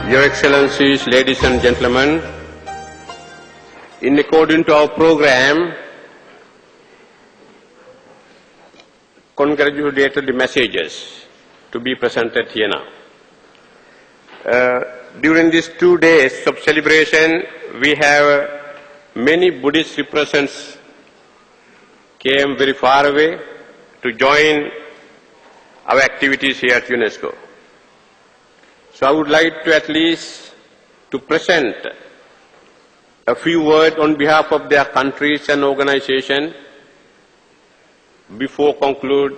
Your Excellencies, ladies and gentlemen, in accordance to our program, congratulatory messages to be presented here now. During these 2 days of celebration, we have many Buddhist representatives came very far away to join our activities here at UNESCO. So I would like to at least to present a few words on behalf of their countries and organizations before conclude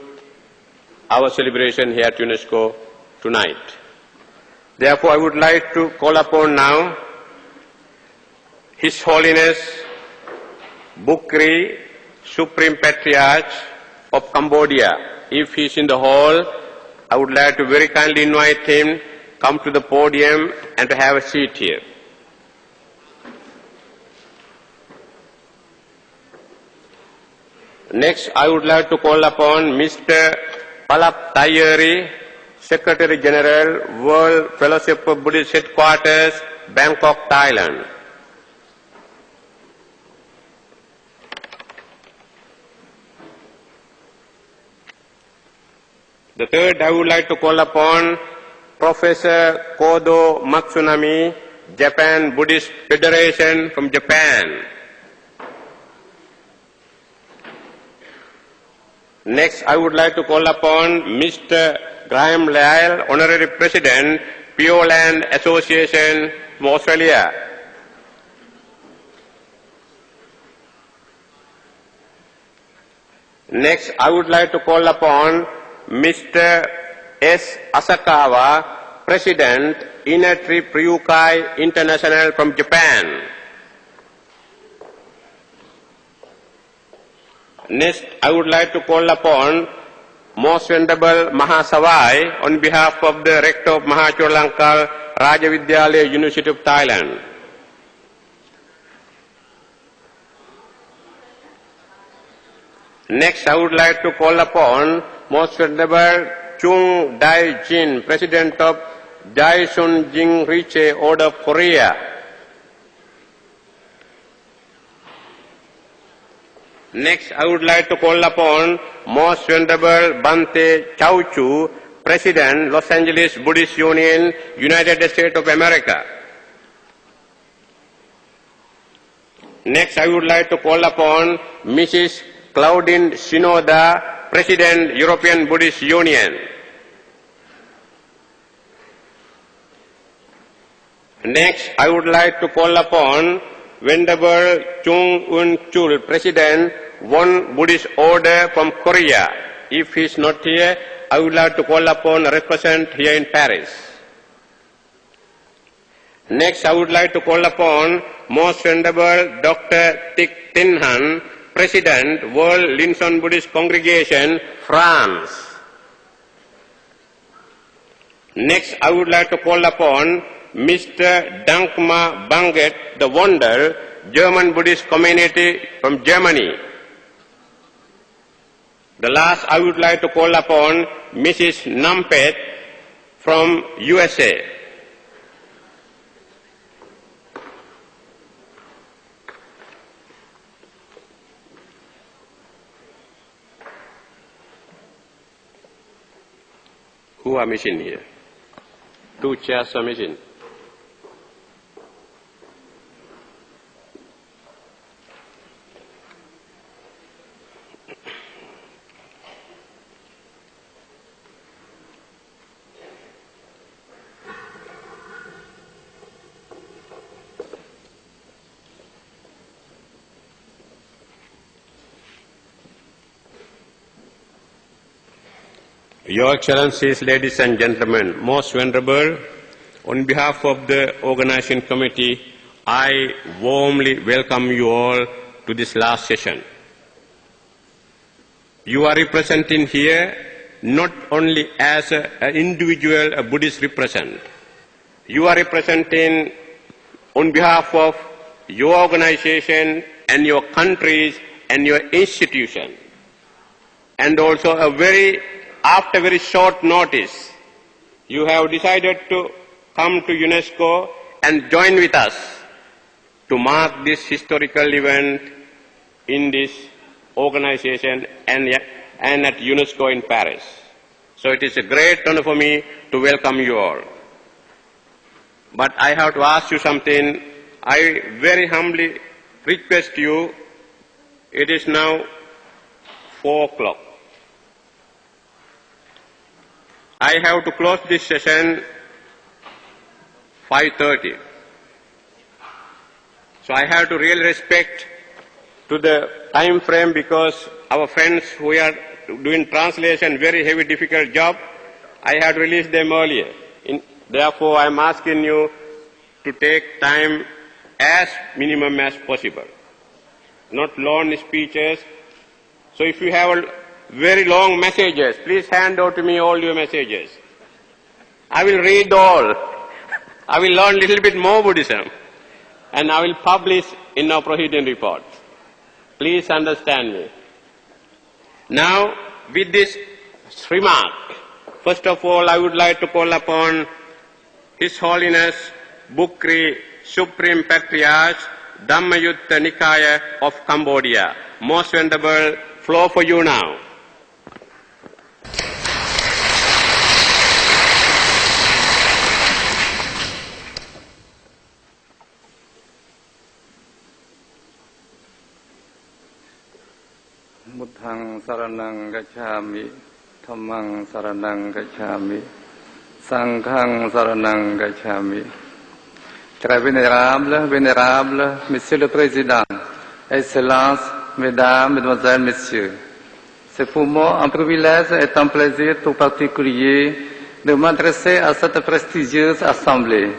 our celebration here at UNESCO tonight. Therefore, I would like to call upon now His Holiness Bukri, Supreme Patriarch of Cambodia. If he is in the hall, I would like to very kindly invite him come to the podium and to have a seat here. Next, I would like to call upon Mr. Palap Tayeri, Secretary General, World Fellowship of Buddhist Headquarters, Bangkok, Thailand. The third, I would like to call upon Professor Kodo Matsunami, Japan Buddhist Federation from Japan. Next, I would like to call upon Mr. Graham Lyle, Honorary President, Pure Land Association from Australia. Next, I would like to call upon Mr. S. Asakawa, President, Inner Tree Ryukai International from Japan. Next, I would like to call upon Most Venerable Mahasawai on behalf of the Rector of Mahachulankal Rajavidyalaya University of Thailand. Next, I would like to call upon Most Venerable Chung Dai-jin, President of Daesun Jing Riche Order of Korea. Next, I would like to call upon Most Venerable Bante Chauchu, President, Los Angeles Buddhist Union, United States of America. Next, I would like to call upon Mrs. Claudine Shinoda, President, European Buddhist Union. Next, I would like to call upon Venerable Chung Un-chul, President, One Buddhist Order from Korea. If he is not here, I would like to call upon a representative here in Paris. Next, I would like to call upon Most Venerable Dr. Thich Tin Han, President, World Linson Buddhist Congregation, France. Next, I would like to call upon Mr. Dankma Banget, the Wonder, German Buddhist Community from Germany. The last, I would like to call upon Mrs. Nampet from USA. Who are missing here? 2 chairs are missing. Your Excellencies, ladies and gentlemen, Most Venerable, on behalf of the organizing committee, I warmly welcome you all to this last session. You are representing here not only as an individual a Buddhist representative, you are representing on behalf of your organization and your countries and your institution, and also after very short notice, you have decided to come to UNESCO and join with us to mark this historical event in this organization and at UNESCO in Paris. So it is a great honor for me to welcome you all. But I have to ask you something. I very humbly request you, it is now 4 o'clock. I have to close this session 5:30. So I have to really respect to the time frame because our friends who are doing translation, very heavy, difficult job, I had released them earlier. Therefore, I am asking you to take time as minimum as possible, not long speeches. So if you have very long messages, please hand out to me all your messages. I will read all. I will learn a little bit more Buddhism, and I will publish in our proceeding report. Please understand me. Now, with this remark, first of all, I would like to call upon His Holiness Bukri Supreme Patriarch Dhammayutta Nikaya of Cambodia. Most venerable, floor for you now. Buddhaṃ saranang gacchāmi, Dhammaṃ saranang gacchāmi, Sanghaṃ saranang gacchāmi. Très vénérable, Monsieur le Président, Excellences, Mesdames, Mesdemoiselles, Messieurs, c'est pour moi un privilège et un plaisir tout particulier de m'adresser à cette prestigieuse assemblée.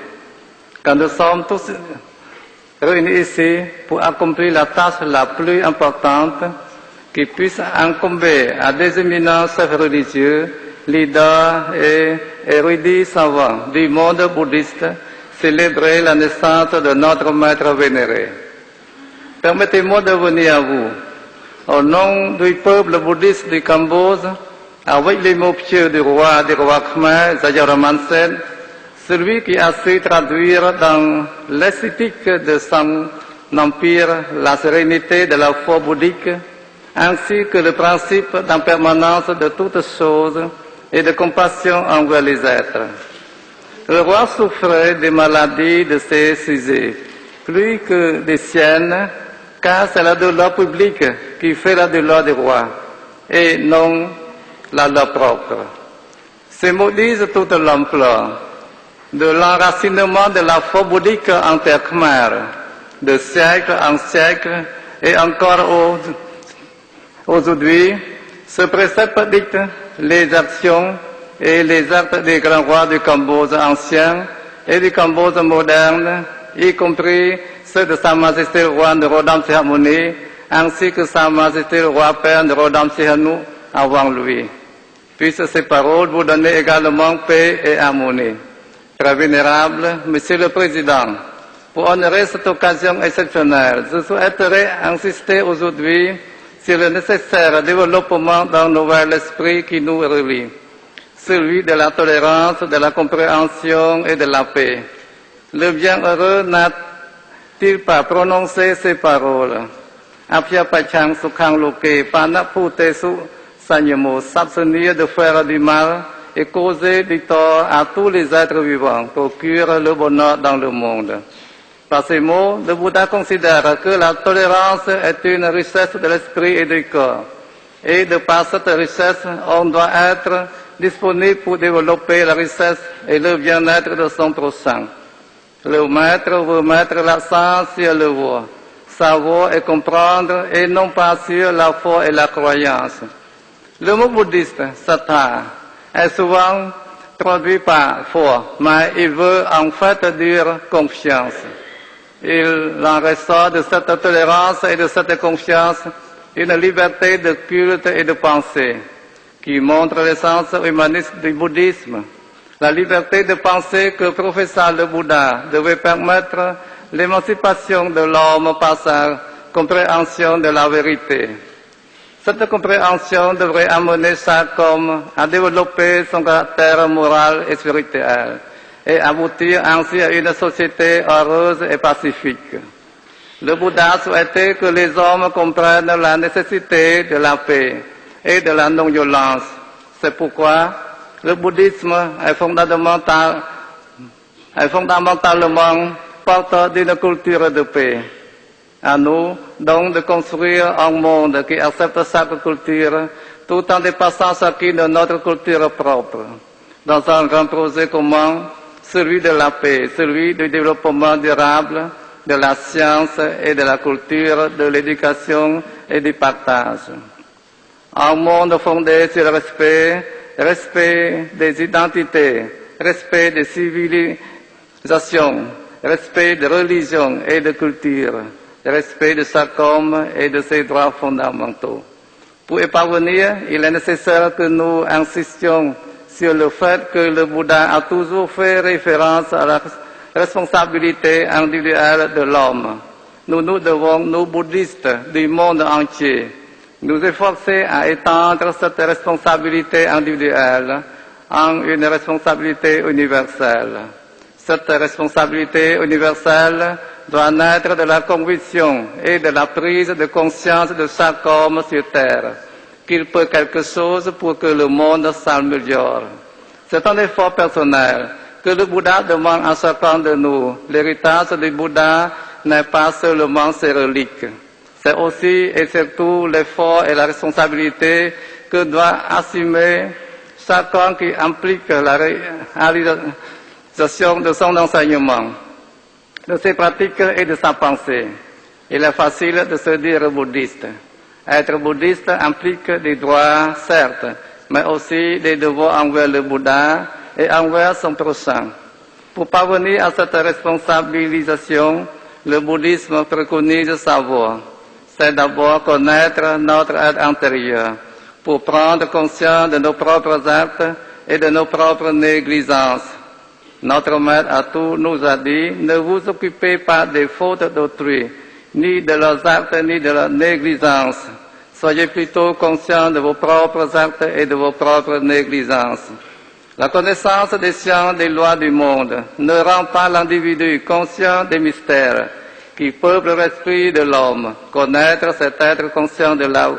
Quand nous sommes tous réunis ici pour accomplir la tâche la plus importante qui puisse incomber à des éminents chefs religieux, leaders et érudits savants du monde bouddhiste, célébrer la naissance de notre maître vénéré. Permettez-moi de venir à vous, au nom du peuple bouddhiste du Cambodge, avec les mots pieux du roi Khmer, Vajiramanen Sen, celui qui a su traduire dans l'esthétique de son empire la sérénité de la foi bouddhique, ainsi que le principe d'impermanence de toutes choses et de compassion envers les êtres. Le roi souffrait des maladies de ses sujets, plus que des siennes, car c'est la douleur publique qui fait la douleur du roi, et non la douleur propre. Ces mots disent toute l'ampleur de l'enracinement de la foi bouddhique en terre khmer, de siècle en siècle, et encore aujourd'hui, ce précepte dicte les actions et les actes des grands rois du Cambodge ancien et du Cambodge moderne, y compris ceux de Sa Majesté le roi Norodom Sihamoni, ainsi que Sa Majesté le roi Père Norodom Sihanouk avant lui. Puissent ces paroles vous donner également paix et harmonie. Très vénérable, Monsieur le Président, pour honorer cette occasion exceptionnelle, je souhaiterais insister aujourd'hui sur le nécessaire développement d'un nouvel esprit qui nous relie, celui de la tolérance, de la compréhension et de la paix. Le bienheureux n'a-t-il pas prononcé ces paroles? Apya Pachang Sukhang Loke, Panaputesu Sanyamo, s'abstenir de faire du mal et causer du tort à tous les êtres vivants, procure le bonheur dans le monde. Par ces mots, le Bouddha considère que la tolérance est une richesse de l'esprit et du corps. Et de par cette richesse, on doit être disponible pour développer la richesse et le bien-être de son prochain. Le maître veut mettre l'accent sur le voie, savoir et comprendre, et non pas sur la foi et la croyance. Le mot bouddhiste, sattha, est souvent traduit par foi, mais il veut en fait dire confiance. Il en ressort de cette tolérance et de cette confiance une liberté de culte et de pensée qui montre l'essence humaniste du bouddhisme. La liberté de penser que professeur le Bouddha devait permettre l'émancipation de l'homme par sa compréhension de la vérité. Cette compréhension devrait amener chaque homme à développer son caractère moral et spirituel et aboutir ainsi à une société heureuse et pacifique. Le Bouddha souhaitait que les hommes comprennent la nécessité de la paix et de la non-violence. C'est pourquoi le bouddhisme est fondamentalement porteur d'une culture de paix. À nous, donc, de construire un monde qui accepte chaque culture, tout en dépassant chacune de notre culture propre, dans un grand projet commun, celui de la paix, celui du développement durable, de la science et de la culture, de l'éducation et du partage. Un monde fondé sur le respect, respect des identités, respect des civilisations, respect de religion et de culture, respect de chaque homme et de ses droits fondamentaux. Pour y parvenir, il est nécessaire que nous insistions sur le fait que le Bouddha a toujours fait référence à la responsabilité individuelle de l'homme. Nous devons, nous bouddhistes du monde entier, nous efforcer à étendre cette responsabilité individuelle en une responsabilité universelle. Cette responsabilité universelle doit naître de la conviction et de la prise de conscience de chaque homme sur terre, qu'il peut quelque chose pour que le monde s'améliore. C'est un effort personnel que le Bouddha demande à chacun de nous. L'héritage du Bouddha n'est pas seulement ses reliques. C'est aussi et surtout l'effort et la responsabilité que doit assumer chacun qui implique la réalisation de son enseignement, de ses pratiques et de sa pensée. Il est facile de se dire bouddhiste. Être bouddhiste implique des droits, certes, mais aussi des devoirs envers le Bouddha et envers son prochain. Pour parvenir à cette responsabilisation, le bouddhisme préconise sa voie. C'est d'abord connaître notre être intérieur, pour prendre conscience de nos propres actes et de nos propres négligences. Notre maître à tous nous a dit, ne vous occupez pas des fautes d'autrui, ni de leurs actes, ni de leur négligence. Soyez plutôt conscients de vos propres actes et de vos propres négligences. La connaissance des sciences des lois du monde ne rend pas l'individu conscient des mystères qui peuplent l'esprit de l'homme. Connaître, c'est être conscient de la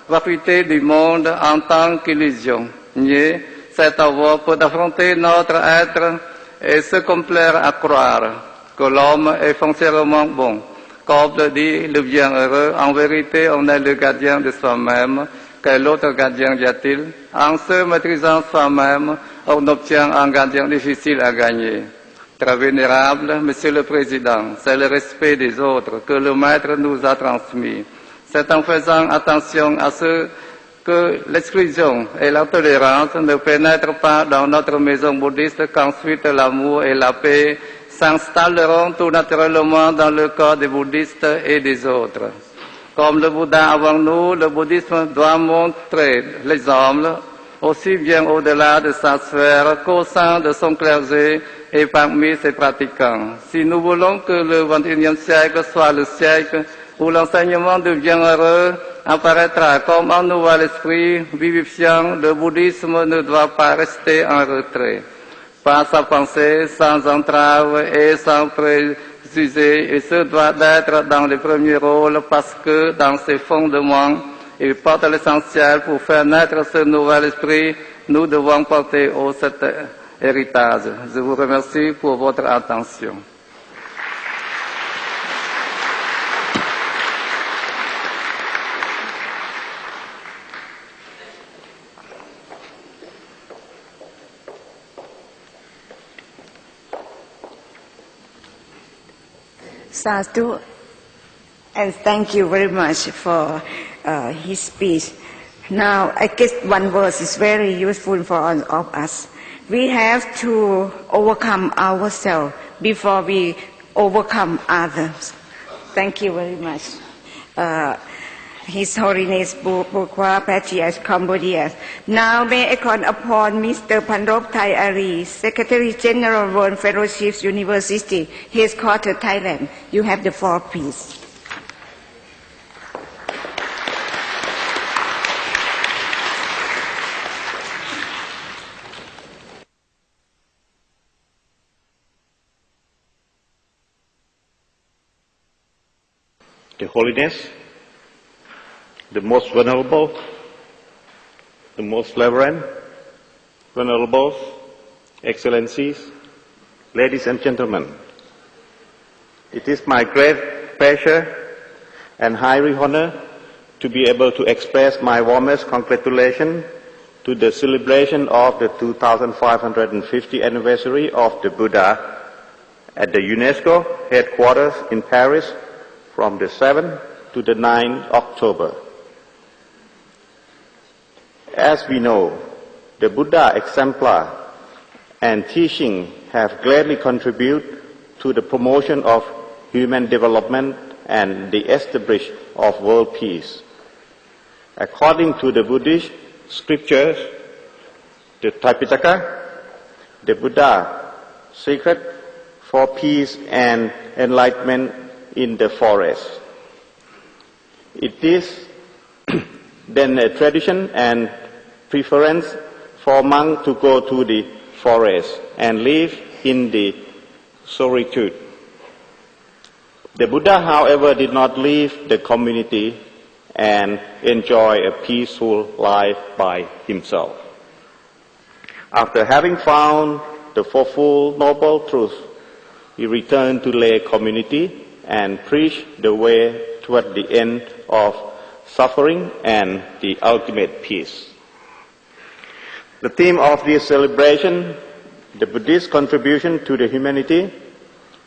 vacuité du monde en tant qu'illusion. Nier, c'est avoir peur d'affronter notre être et se complaire à croire que l'homme est foncièrement bon. Comme le dit le bienheureux, en vérité, on est le gardien de soi-même. Quel autre gardien y a-t-il? En se maîtrisant soi-même, on obtient un gardien difficile à gagner. Très vénérable, Monsieur le Président, c'est le respect des autres que le Maître nous a transmis. C'est en faisant attention à ce que l'exclusion et la tolérance ne pénètrent pas dans notre maison bouddhiste qu'ensuite l'amour et la paix s'installeront tout naturellement dans le corps des bouddhistes et des autres. Comme le Bouddha avant nous, le bouddhisme doit montrer l'exemple aussi bien au-delà de sa sphère qu'au sein de son clergé et parmi ses pratiquants. Si nous voulons que le XXIe siècle soit le siècle où l'enseignement du bienheureux apparaîtra comme un nouvel esprit vivifiant, le bouddhisme ne doit pas rester en retrait. Par sa pensée, sans entrave et sans préjugés, et ce doit être dans le premier rôle parce que dans ses fondements, il porte l'essentiel pour faire naître ce nouvel esprit. Nous devons porter haut cet héritage. Je vous remercie pour votre attention. Sadhu, and thank you very much for his speech. Now, I guess one verse is very useful for all of us. We have to overcome ourselves before we overcome others. Thank you very much. His Holiness Burkwa Patriarch Cambodia. Now may I call upon Mr. Panrop Thai Ari, Secretary General World Fellowships University, Headquarters, Thailand. You have the floor, please. the holiness, the most vulnerable, the most reverend, venerables, excellencies, ladies and gentlemen. It is my great pleasure and high honor to be able to express my warmest congratulations to the celebration of the 2550th anniversary of the Buddha at the UNESCO headquarters in Paris from the 7th to the 9th October. As we know, the Buddha exemplar and teaching have greatly contributed to the promotion of human development and the establishment of world peace. According to the Buddhist scriptures, the Tripitaka, the Buddha secret for peace and enlightenment in the forest. It is then a tradition and preference for monks to go to the forest and live in the solitude. The Buddha, however, did not leave the community and enjoy a peaceful life by himself. After having found the Fourfold Noble Truth, he returned to lay community and preached the way toward the end of suffering and the ultimate peace. The theme of this celebration, the Buddhist contribution to the humanity,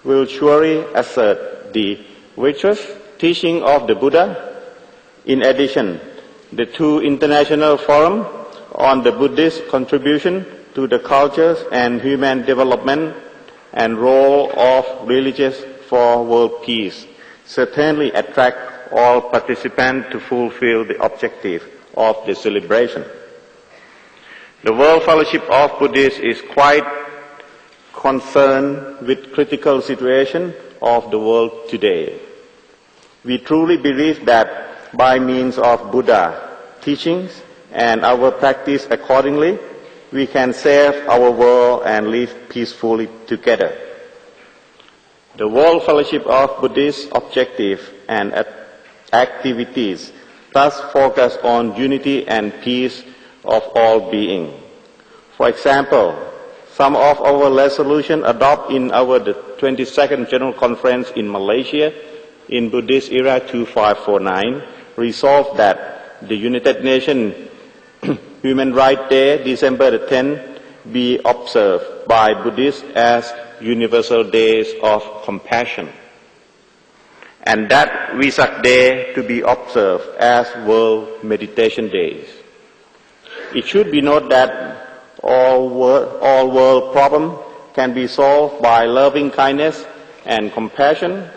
will surely assert the virtuous teaching of the Buddha. In addition, the two international forums on the Buddhist contribution to the cultures and human development and role of religions for world peace certainly attract all participants to fulfill the objective of the celebration. The World Fellowship of Buddhists is quite concerned with critical situation of the world today. We truly believe that by means of Buddha teachings and our practice accordingly, we can save our world and live peacefully together. The World Fellowship of Buddhists' objective and activities thus focus on unity and peace of all beings. For example, some of our resolutions adopted in our 22nd General Conference in Malaysia in Buddhist Era 2549 resolved that the United Nations Human Rights Day, December the 10th, be observed by Buddhists as Universal Days of Compassion, and that Vesak Day to be observed as World Meditation Days. It should be noted that all world problems can be solved by loving kindness and compassion.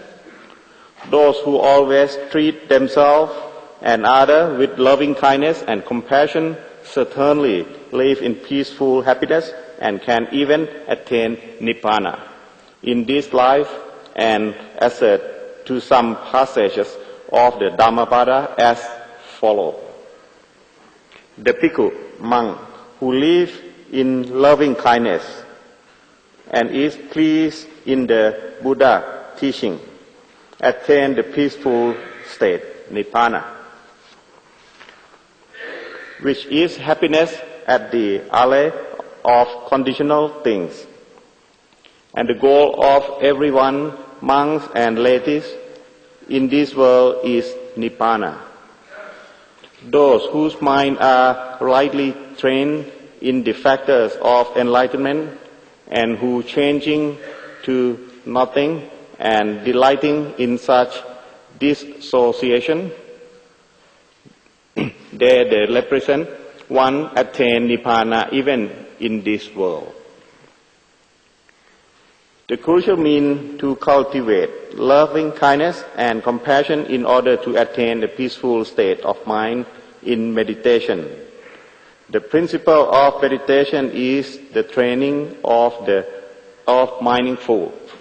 Those who always treat themselves and others with loving kindness and compassion certainly live in peaceful happiness and can even attain Nibbana in this life, and assert to some passages of the Dhammapada as follows. The bhikkhu, monk, who live in loving kindness and is pleased in the Buddha teaching, attain the peaceful state, Nibbana, which is happiness at the alley of conditional things. And the goal of everyone, monks and ladies, in this world is Nibbana. Those whose minds are rightly trained in the factors of enlightenment and who changing to nothing and delighting in such dissociation, they represent one attain Nibbana even in this world. The crucial means to cultivate loving kindness and compassion in order to attain the peaceful state of mind in meditation. The principle of meditation is the training of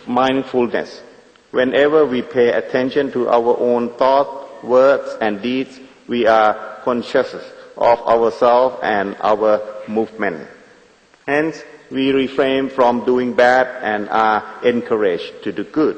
mindfulness. Whenever we pay attention to our own thoughts, words, and deeds, we are conscious of ourselves and our movement. Hence, we refrain from doing bad and are encouraged to do good.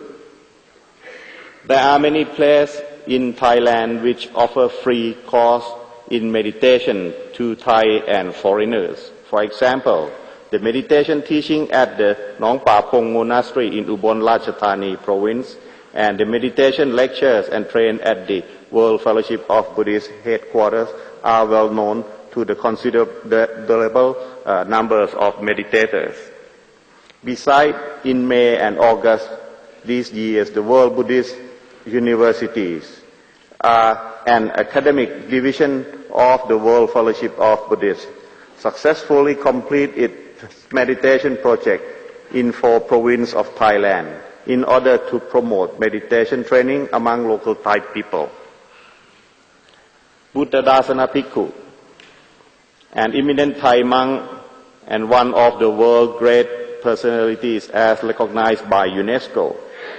There are many places in Thailand which offer free course in meditation to Thai and foreigners. For example, the meditation teaching at the Nong Pa Pong Monastery in Ubon Ratchathani province and the meditation lectures and trained at the World Fellowship of Buddhist headquarters are well known to the considerable numbers of meditators. Besides, in May and August these years, the World Buddhist Universities are an academic division of the World Fellowship of Buddhists, successfully complete its meditation project in 4 provinces of Thailand in order to promote meditation training among local Thai people. Buddhadasana Bhikkhu, an eminent Thai monk and one of the world's great personalities as recognized by UNESCO,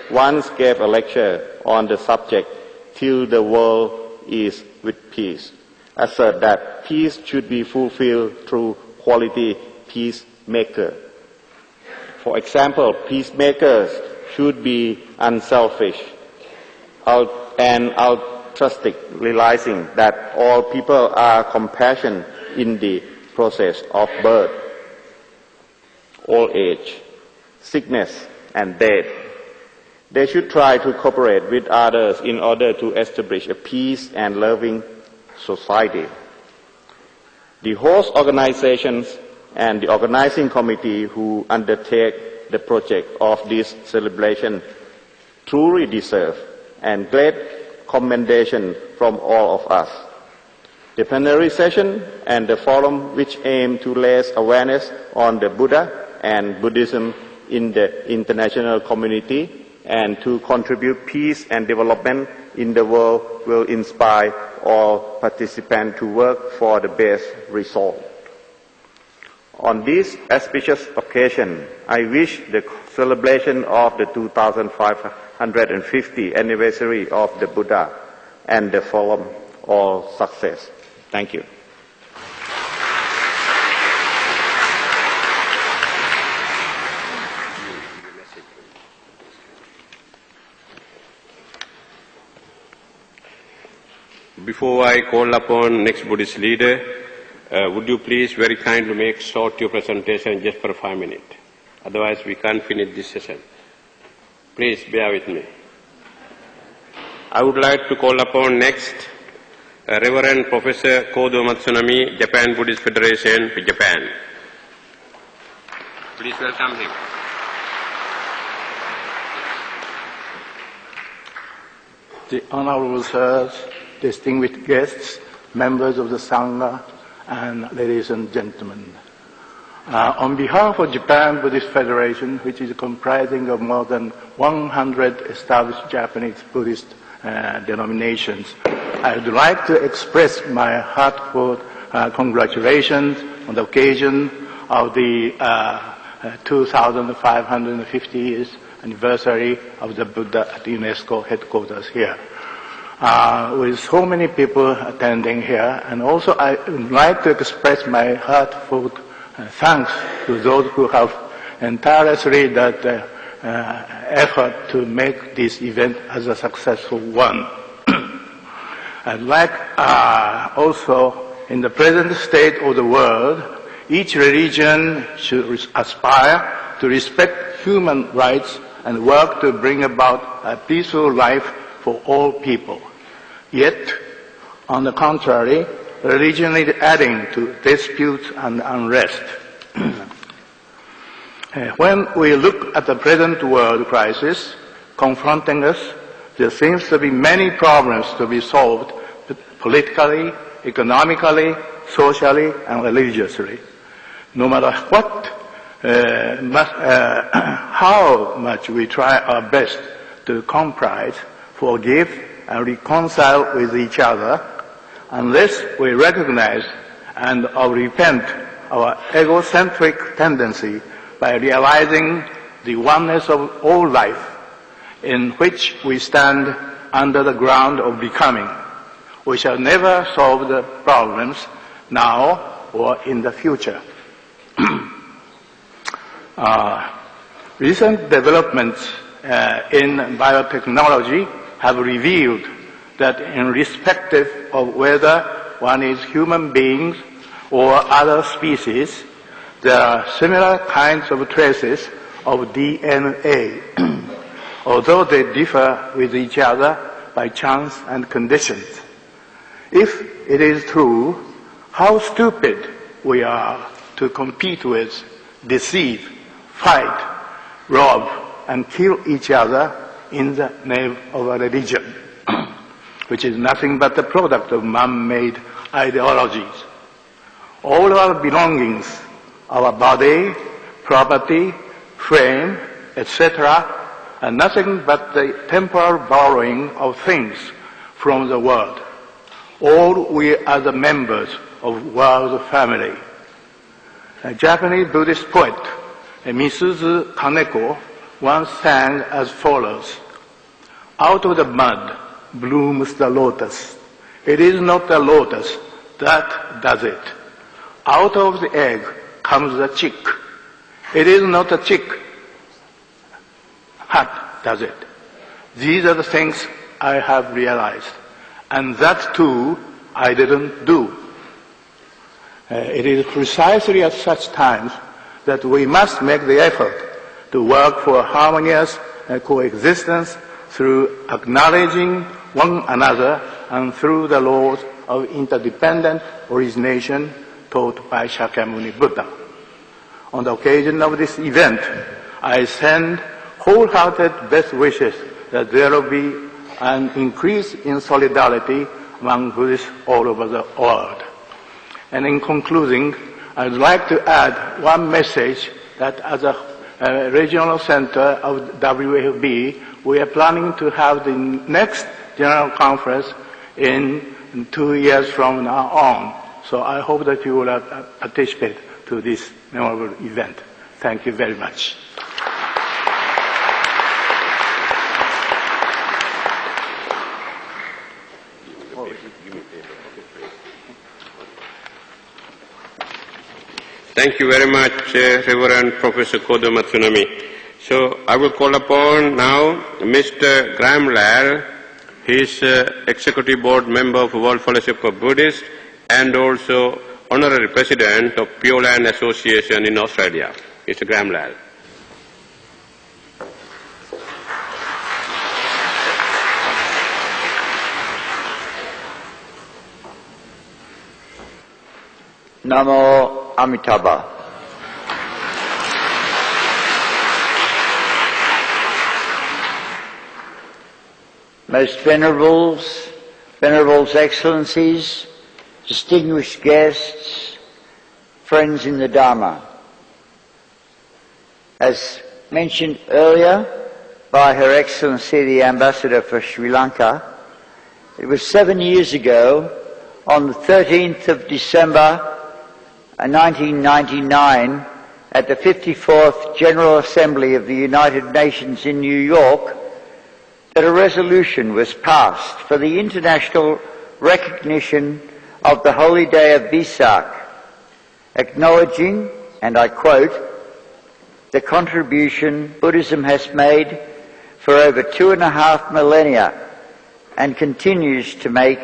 once gave a lecture on the subject, "Till the World is with Peace," assert that peace should be fulfilled through quality peacemaker. For example, peacemakers should be unselfish and altruistic, realizing that all people are compassionate in the process of birth, old age, sickness, and death. They should try to cooperate with others in order to establish a peace and loving society. The host organizations and the organizing committee who undertake the project of this celebration truly deserve and great commendation from all of us. The plenary session and the forum which aim to raise awareness on the Buddha and Buddhism in the international community and to contribute peace and development in the world will inspire all participants to work for the best result. On this auspicious occasion, I wish the celebration of the 2550th anniversary of the Buddha and the forum all success. Thank you. Before I call upon next Buddhist leader, would you please very kindly make short your presentation just for 5 minutes. Otherwise we can't finish this session. Please bear with me. I would like to call upon next Reverend Professor Kodo Matsunami, Japan Buddhist Federation, Japan. Please welcome him. The Honorable Sirs, distinguished guests, members of the Sangha, and ladies and gentlemen. On behalf of Japan Buddhist Federation, which is comprising of more than 100 established Japanese Buddhist denominations, I would like to express my heartfelt congratulations on the occasion of the 2550th anniversary of the Buddha at the UNESCO headquarters here. With so many people attending here, and also I would like to express my heartfelt thanks to those who have tirelessly that effort to make this event as a successful one. I'd like also, in the present state of the world, each religion should aspire to respect human rights and work to bring about a peaceful life for all people. Yet, on the contrary, religion is adding to disputes and unrest. When we look at the present world crisis confronting us, there seems to be many problems to be solved politically, economically, socially, and religiously. No matter how much we try our best to compromise, forgive, and reconcile with each other, unless we recognize and repent our egocentric tendency by realizing the oneness of all life in which we stand under the ground of becoming, we shall never solve the problems now or in the future. Recent developments in biotechnology have revealed that irrespective of whether one is human beings or other species, there are similar kinds of traces of DNA, although they differ with each other by chance and conditions. If it is true, how stupid we are to compete with, deceive, fight, rob, and kill each other in the name of a religion, which is nothing but the product of man-made ideologies. All our belongings, our body, property, fame, etc., are nothing but the temporal borrowing of things from the world. All we are the members of world family. A Japanese Buddhist poet, Misuzu Kaneko, once sang as follows: "Out of the mud blooms the lotus. It is not the lotus that does it. Out of the egg comes the chick. It is not the chick that does it." These are the things I have realized, and that too I didn't do. It is precisely at such times that we must make the effort to work for harmonious coexistence through acknowledging one another and through the laws of interdependent origination taught by Shakyamuni Buddha. On the occasion of this event, I send wholehearted best wishes that there will be an increase in solidarity among Buddhists all over the world. And in concluding, I'd like to add one message that as a regional center of WFB, we are planning to have the next General Conference in 2 years from now on. So I hope that you will participate to this memorable event. Thank you very much. Thank you very much, Reverend Professor Kodo Matsunami. So I will call upon now Mr. Graham Lal. He is Executive Board Member of World Fellowship of Buddhists and also Honorary President of Pure Land Association in Australia. Mr. Graham Lal. Namo Amitabha. Most Venerables, Excellencies, distinguished guests, friends in the Dharma. As mentioned earlier by Her Excellency the Ambassador for Sri Lanka, it was 7 years ago, on the 13th of December 1999, at the 54th General Assembly of the United Nations in New York, that a resolution was passed for the international recognition of the holy day of Vesak, acknowledging, and I quote, the contribution Buddhism has made for over 2.5 millennia and continues to make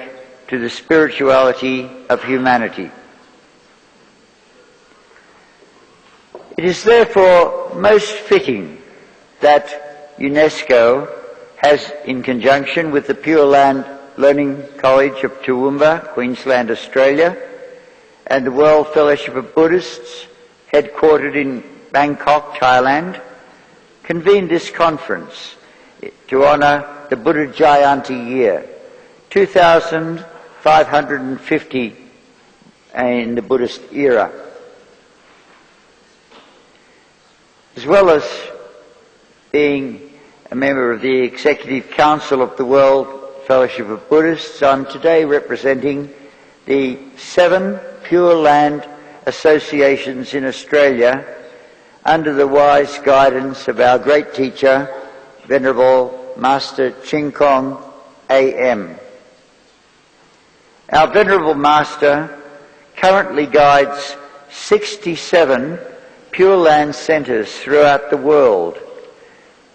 to the spirituality of humanity. It is therefore most fitting that UNESCO has, in conjunction with the Pure Land Learning College of Toowoomba, Queensland, Australia, and the World Fellowship of Buddhists, headquartered in Bangkok, Thailand, convened this conference to honour the Buddha Jayanti year, 2550 in the Buddhist era. As well as being a member of the Executive Council of the World Fellowship of Buddhists, I'm today representing the 7 Pure Land associations in Australia under the wise guidance of our great teacher, Venerable Master Ching Kong A.M. Our Venerable Master currently guides 67 Pure Land centres throughout the world,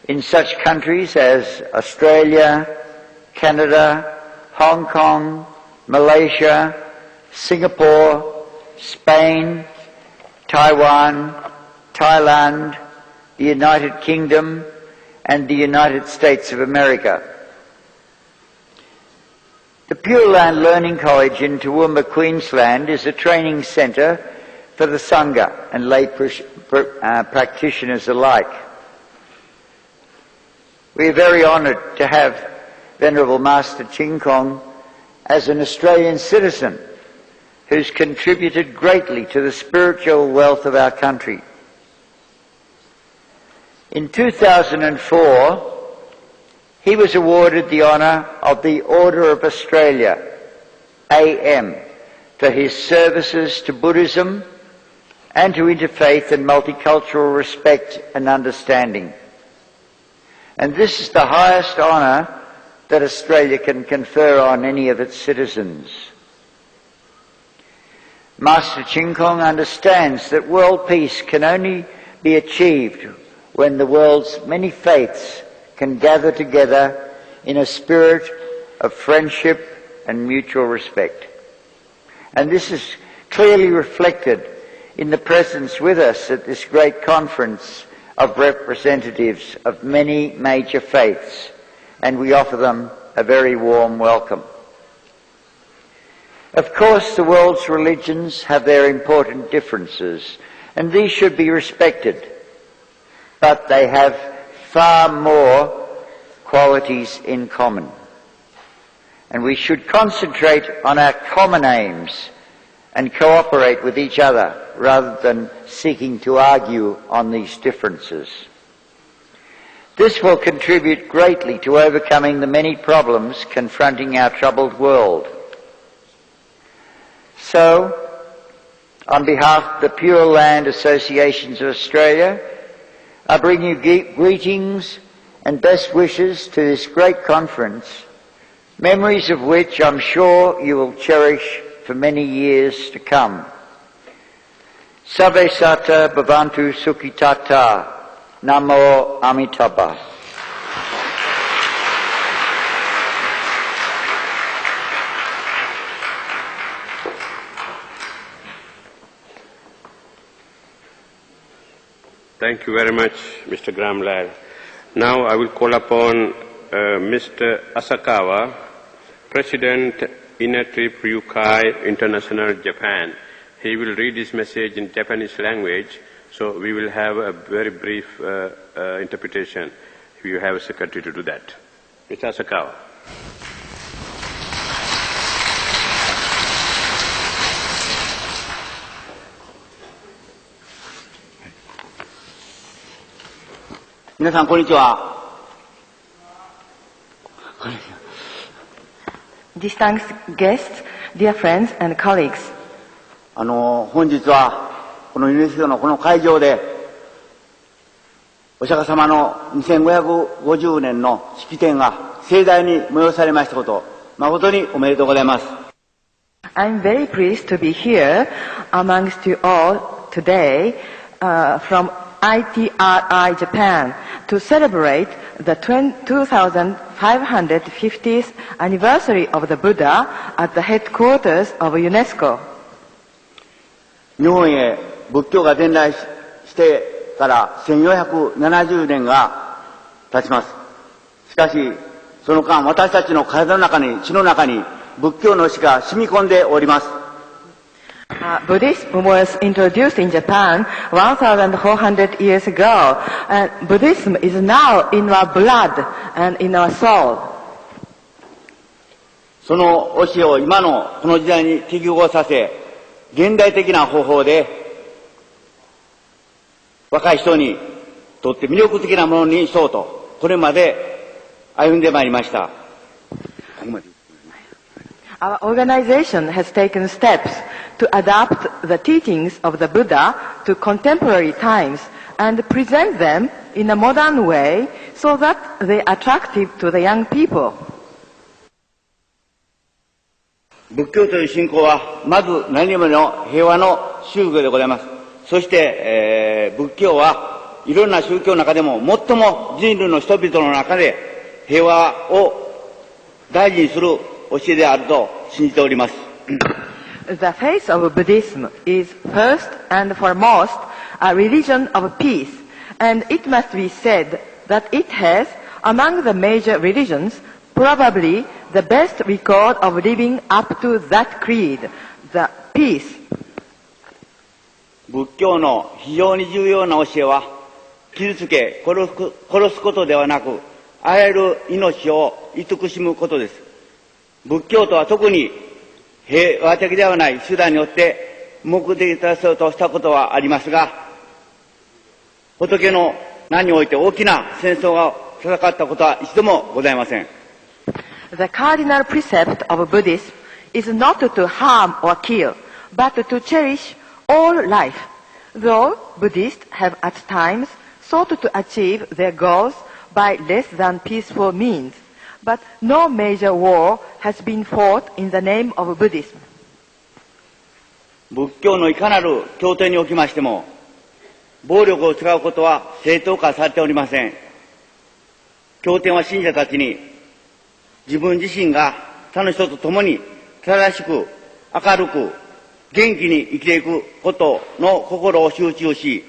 in such countries as Australia, Canada, Hong Kong, Malaysia, Singapore, Spain, Taiwan, Thailand, the United Kingdom, and the United States of America. The Pure Land Learning College in Toowoomba, Queensland is a training centre for the Sangha and lay practitioners alike. We are very honoured to have Venerable Master Ching Kong as an Australian citizen who's contributed greatly to the spiritual wealth of our country. In 2004, he was awarded the honour of the Order of Australia, AM, for his services to Buddhism and to interfaith and multicultural respect and understanding. And this is the highest honour that Australia can confer on any of its citizens. Master Ching Kong understands that world peace can only be achieved when the world's many faiths can gather together in a spirit of friendship and mutual respect. And this is clearly reflected in the presence with us at this great conference of representatives of many major faiths, and we offer them a very warm welcome. Of course, the world's religions have their important differences, and these should be respected, but they have far more qualities in common. And we should concentrate on our common aims and cooperate with each other rather than seeking to argue on these differences. This will contribute greatly to overcoming the many problems confronting our troubled world. So, on behalf of the Pure Land Associations of Australia, I bring you greetings and best wishes to this great conference, memories of which I'm sure you will cherish for many years to come. Sabbe Sata Bhavantu Sukhitata. Namo Amitabha. Thank you very much, Mr. Gramlad. Now I will call upon Mr. Asakawa, President, Inner Trip Ryukai International, Japan. He will read his message in Japanese language, so we will have a very brief interpretation. If you have a secretary to do that. Mr. Asakawa. 皆さんこんにちは。 Distinguished guests, dear friends and colleagues. 本日はこのユネスコのこの会場でお釈迦様の2550年の式典が盛大に催されましたこと、誠におめでとうございます。 I'm very pleased to be here amongst you all today from ITRI Japan to celebrate the 2550th anniversary of the Buddha at the headquarters of UNESCO. 日本へ仏教が伝来してから1470年が経ちます。しかし、その間私たちの体の中に、血の中に仏教の死が染み込んでおります。 Buddhism was introduced in Japan 1,400 years ago, and Buddhism is now in our blood and in our soul. その教えを今のこの時代に適合させ、現代的な方法で若い人にとって魅力的なものにしようと、これまで歩んでまいりました。 Our organization has taken steps to adapt the teachings of the Buddha to contemporary times and present them in a modern way so that they are attractive to the young people. 仏教という信仰はまず何よりも平和の宗教でございます。そして、仏教はいろんな宗教の中でも最も人類の人々の中で平和を大事にする教教えであると信じております。The faith of Buddhism is first and foremost a religion of peace, and it must be said that it has, among the major religions, probably the best record of living up to that creed, the peace. 仏教の非常に重要な教えは、傷つけ、殺すことではなく、あらゆる命を慈しむことです。仏教とは特に平和的ではない手段によって目的達成としたことはありますが、仏の名において大きな戦争が戦ったことは一度もございません。The cardinal precept of Buddhism is not to harm or kill, but to cherish all life. Though Buddhists have at times sought to achieve their goals by less than peaceful means, but no major war has been fought in the name of Buddhism. 仏教のいかなる経典におきましても、暴力を使うことは正当化されておりません。経典は信者たちに自分自身が他の人と共に正しく、明るく、元気に生きていくことの心を集中し、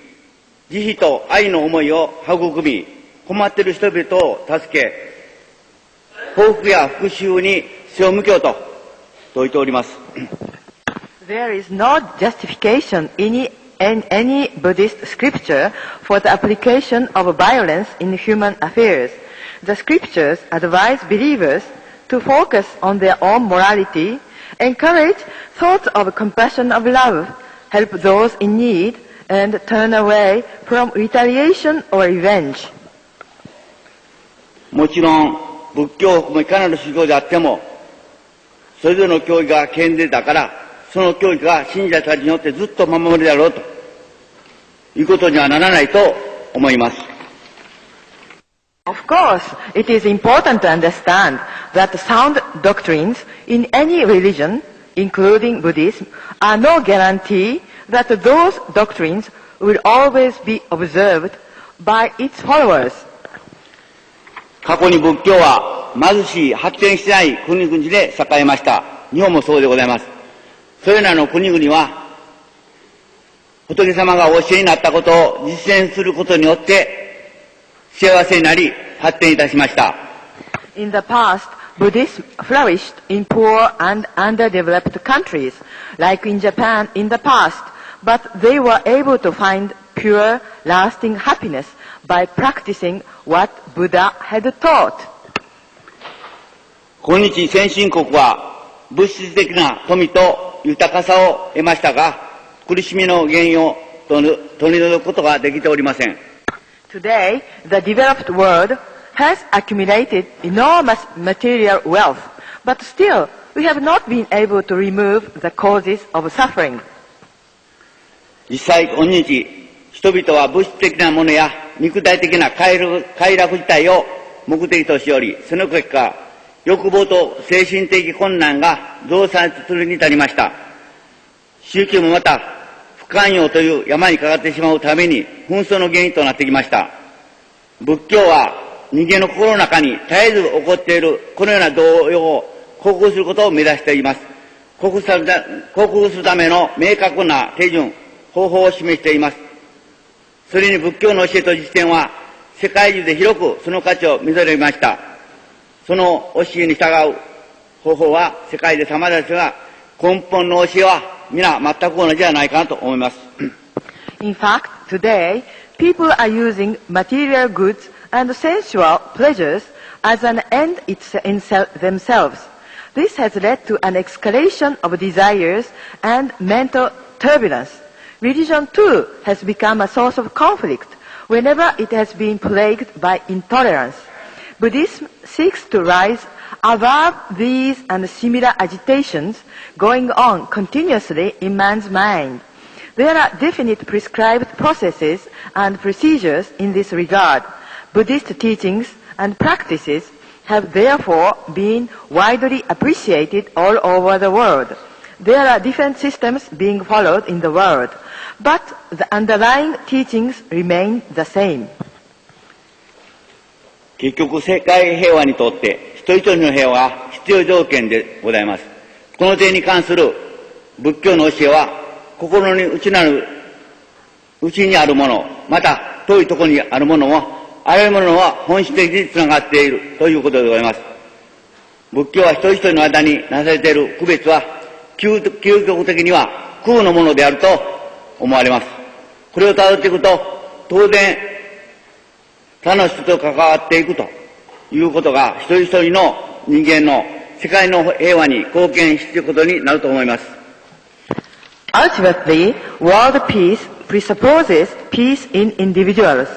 慈悲と愛の思いを育み、困っている人々を助け、報復や復讐に背を向けようと説いております。There is no justification in any Buddhist scripture for the application of violence in human affairs. The scriptures advise believers to focus on their own morality, encourage thoughts of compassion of love, help those in need, and turn away from retaliation or revenge. もちろん、仏教を含むいかなる宗教であっても、それぞれの教義が健全だから、その教義が信者たちによってずっと守るであろうということにはならないと思います。Of course, it is important to understand that sound doctrines in any religion, including Buddhism, are no guarantee that those doctrines will always be observed by its followers. 過去に仏教は貧しい発展してない国々で栄えました。日本もそうでございます。それらの国々は仏様がお教えになったことを実践することによって幸せになり発展いたしました。In the past, Buddhism flourished in poor and underdeveloped countries, like in Japan in the past, but they were able to find pure, lasting happiness by practicing what Buddha had taught. 今日先進国は物質的な富と豊かさを得ましたが、苦しみの原因を取り除くことができておりません。Today, the developed world has accumulated enormous material wealth, but still we have not been able to remove the causes of suffering. 実際今日、人々は物質的なものや肉体的な快楽自体を目的としており、その結果、欲望と精神的困難が増産するに至りました。宗教もまた、不寛容という山にかかってしまうために紛争の原因となってきました。仏教は人間の心の中に絶えず起こっているこのような動揺を克服することを目指しています。克服するための明確な手順、方法を示しています。それに仏教の教えと実践は世界中で広くその価値を見せられました。その教えに従う方法は世界で様々ですが、根本の教えは皆全く同じではないかなと思います。In fact, today, people are using material goods and sensual pleasures as an end in themselves. This has led to an escalation of desires and mental turbulence. Religion too has become a source of conflict whenever it has been plagued by intolerance. Buddhism seeks to rise above these and similar agitations going on continuously in man's mind. There are definite prescribed processes and procedures in this regard. Buddhist teachings and practices have therefore been widely appreciated all over the world. There are different systems being followed in the world, but the underlying teachings remain the same. 結局世界平和にとって一人一人の平和が必要条件でございます。この点に関する仏教の教えは、心に内にあるもの、また遠いところにあるものも、あらゆるものは本質的につながっているということでございます。仏教は一人一人の間になされている区別は、究極的には空のものであると思われます。これをたどっていくと、当然、他の人と関わっていくということが、一人一人の人間の世界の平和に貢献していくことになると思います。Ultimately, world peace presupposes peace in individuals.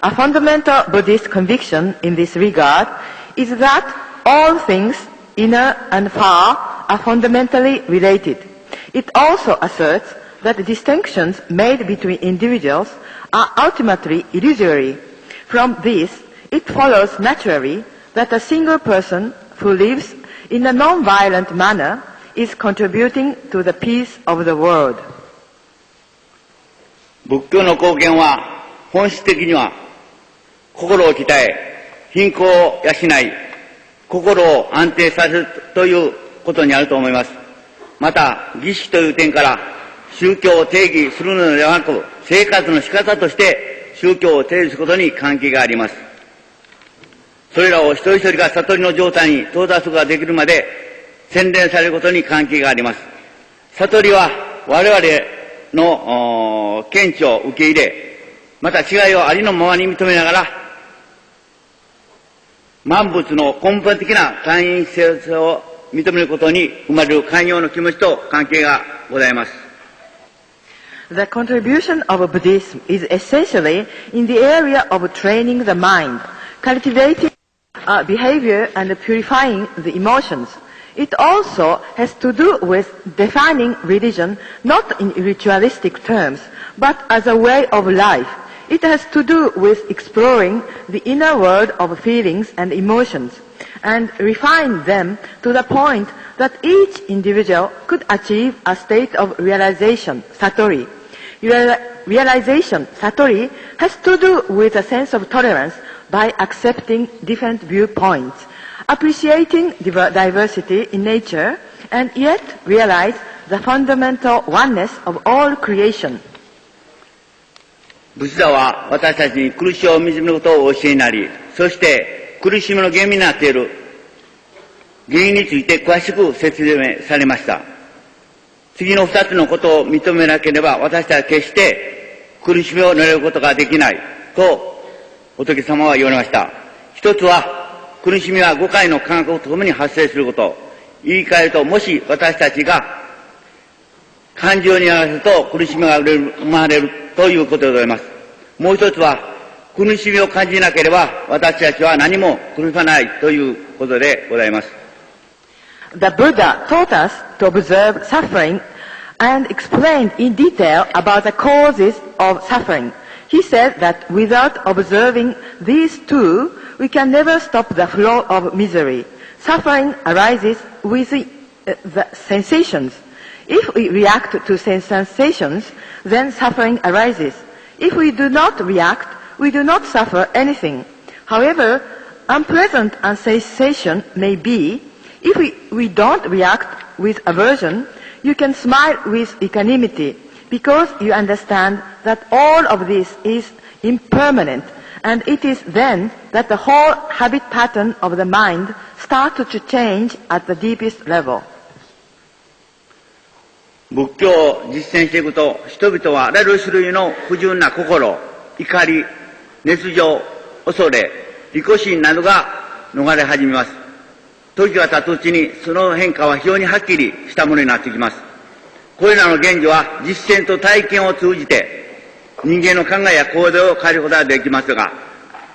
A fundamental Buddhist conviction in this regard is that all things, inner and far, are fundamentally related. It also asserts that the distinctions made between individuals are ultimately illusory. From this, it follows naturally that a single person who lives in a non-violent manner is contributing to the peace of the world. 仏教の貢献は本質的には心を鍛え、貧困を養い、心を安定させるということにあると思います。また、儀式という点から宗教を定義するのではなく、生活の仕方として宗教を定義することに関係があります。それらを一人一人が悟りの状態に到達ができるまで洗練されることに関係があります。悟りは我々の見地を受け入れ、また違いをありのままに認めながら、万物の根本的な単一性を認めることに生まれる寛容の気持ちと関係がございます。The contribution of Buddhism is essentially in the area of training the mind, cultivating behavior and purifying the emotions. It also has to do with defining religion not in ritualistic terms, but as a way of life. It has to do with exploring the inner world of feelings and emotions, and refine them to the point that each individual could achieve a state of realization, satori. Realization, satori, has to do with a sense of tolerance by accepting different viewpoints, appreciating diversity in nature, and yet realize the fundamental oneness of all creation. 仏陀は私たちに苦しみを認めることをお教えになり、そして苦しみの原因になっている原因について詳しく説明されました。次の二つのことを認めなければ私たちは決して苦しみを乗れることができないと仏様は言われました。一つは苦しみは五感の感覚とともに発生すること。言い換えると、もし私たちが感情に合わせると苦しみが生まれるということでございます。もう一つは苦しみを感じなければ私たちは何も苦しまないということでございます。The Buddha taught us to observe suffering and explained in detail about the causes of suffering. He said that without observing these two, we can never stop the flow of misery. Suffering arises with the sensations. If we react to sensations, then suffering arises. If we do not react, we do not suffer anything. However unpleasant a sensation may be, if we don't react with aversion, you can smile with equanimity, because you understand that all of this is impermanent, and it is then that the whole habit pattern of the mind starts to change at the deepest level. 仏教を実践していくと、人々はあらゆる種類の不純な心、怒り、熱情、恐れ、利己心などが逃れ始めます。時が経つうちにその変化は非常にはっきりしたものになってきます。これらの現状は実践と体験を通じて人間の考えや行動を変えることができますが、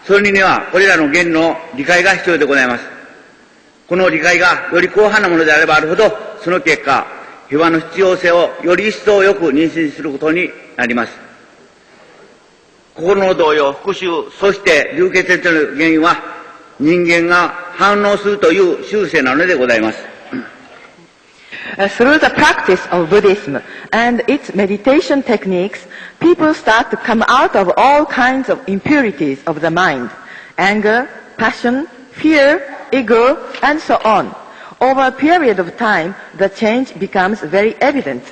それにはこれらの原理の理解が必要でございます。この理解がより広範なものであればあるほど、その結果、平和の必要性をより一層よく認識することになります。心の動揺、復讐、そして流血の原因は人間が反応するという習性なのでございます。Through the practice of Buddhism and its meditation techniques, people start to come out of all kinds of impurities of the mind: anger, passion, fear, ego, and so on. Over a period of time, the change becomes very evident.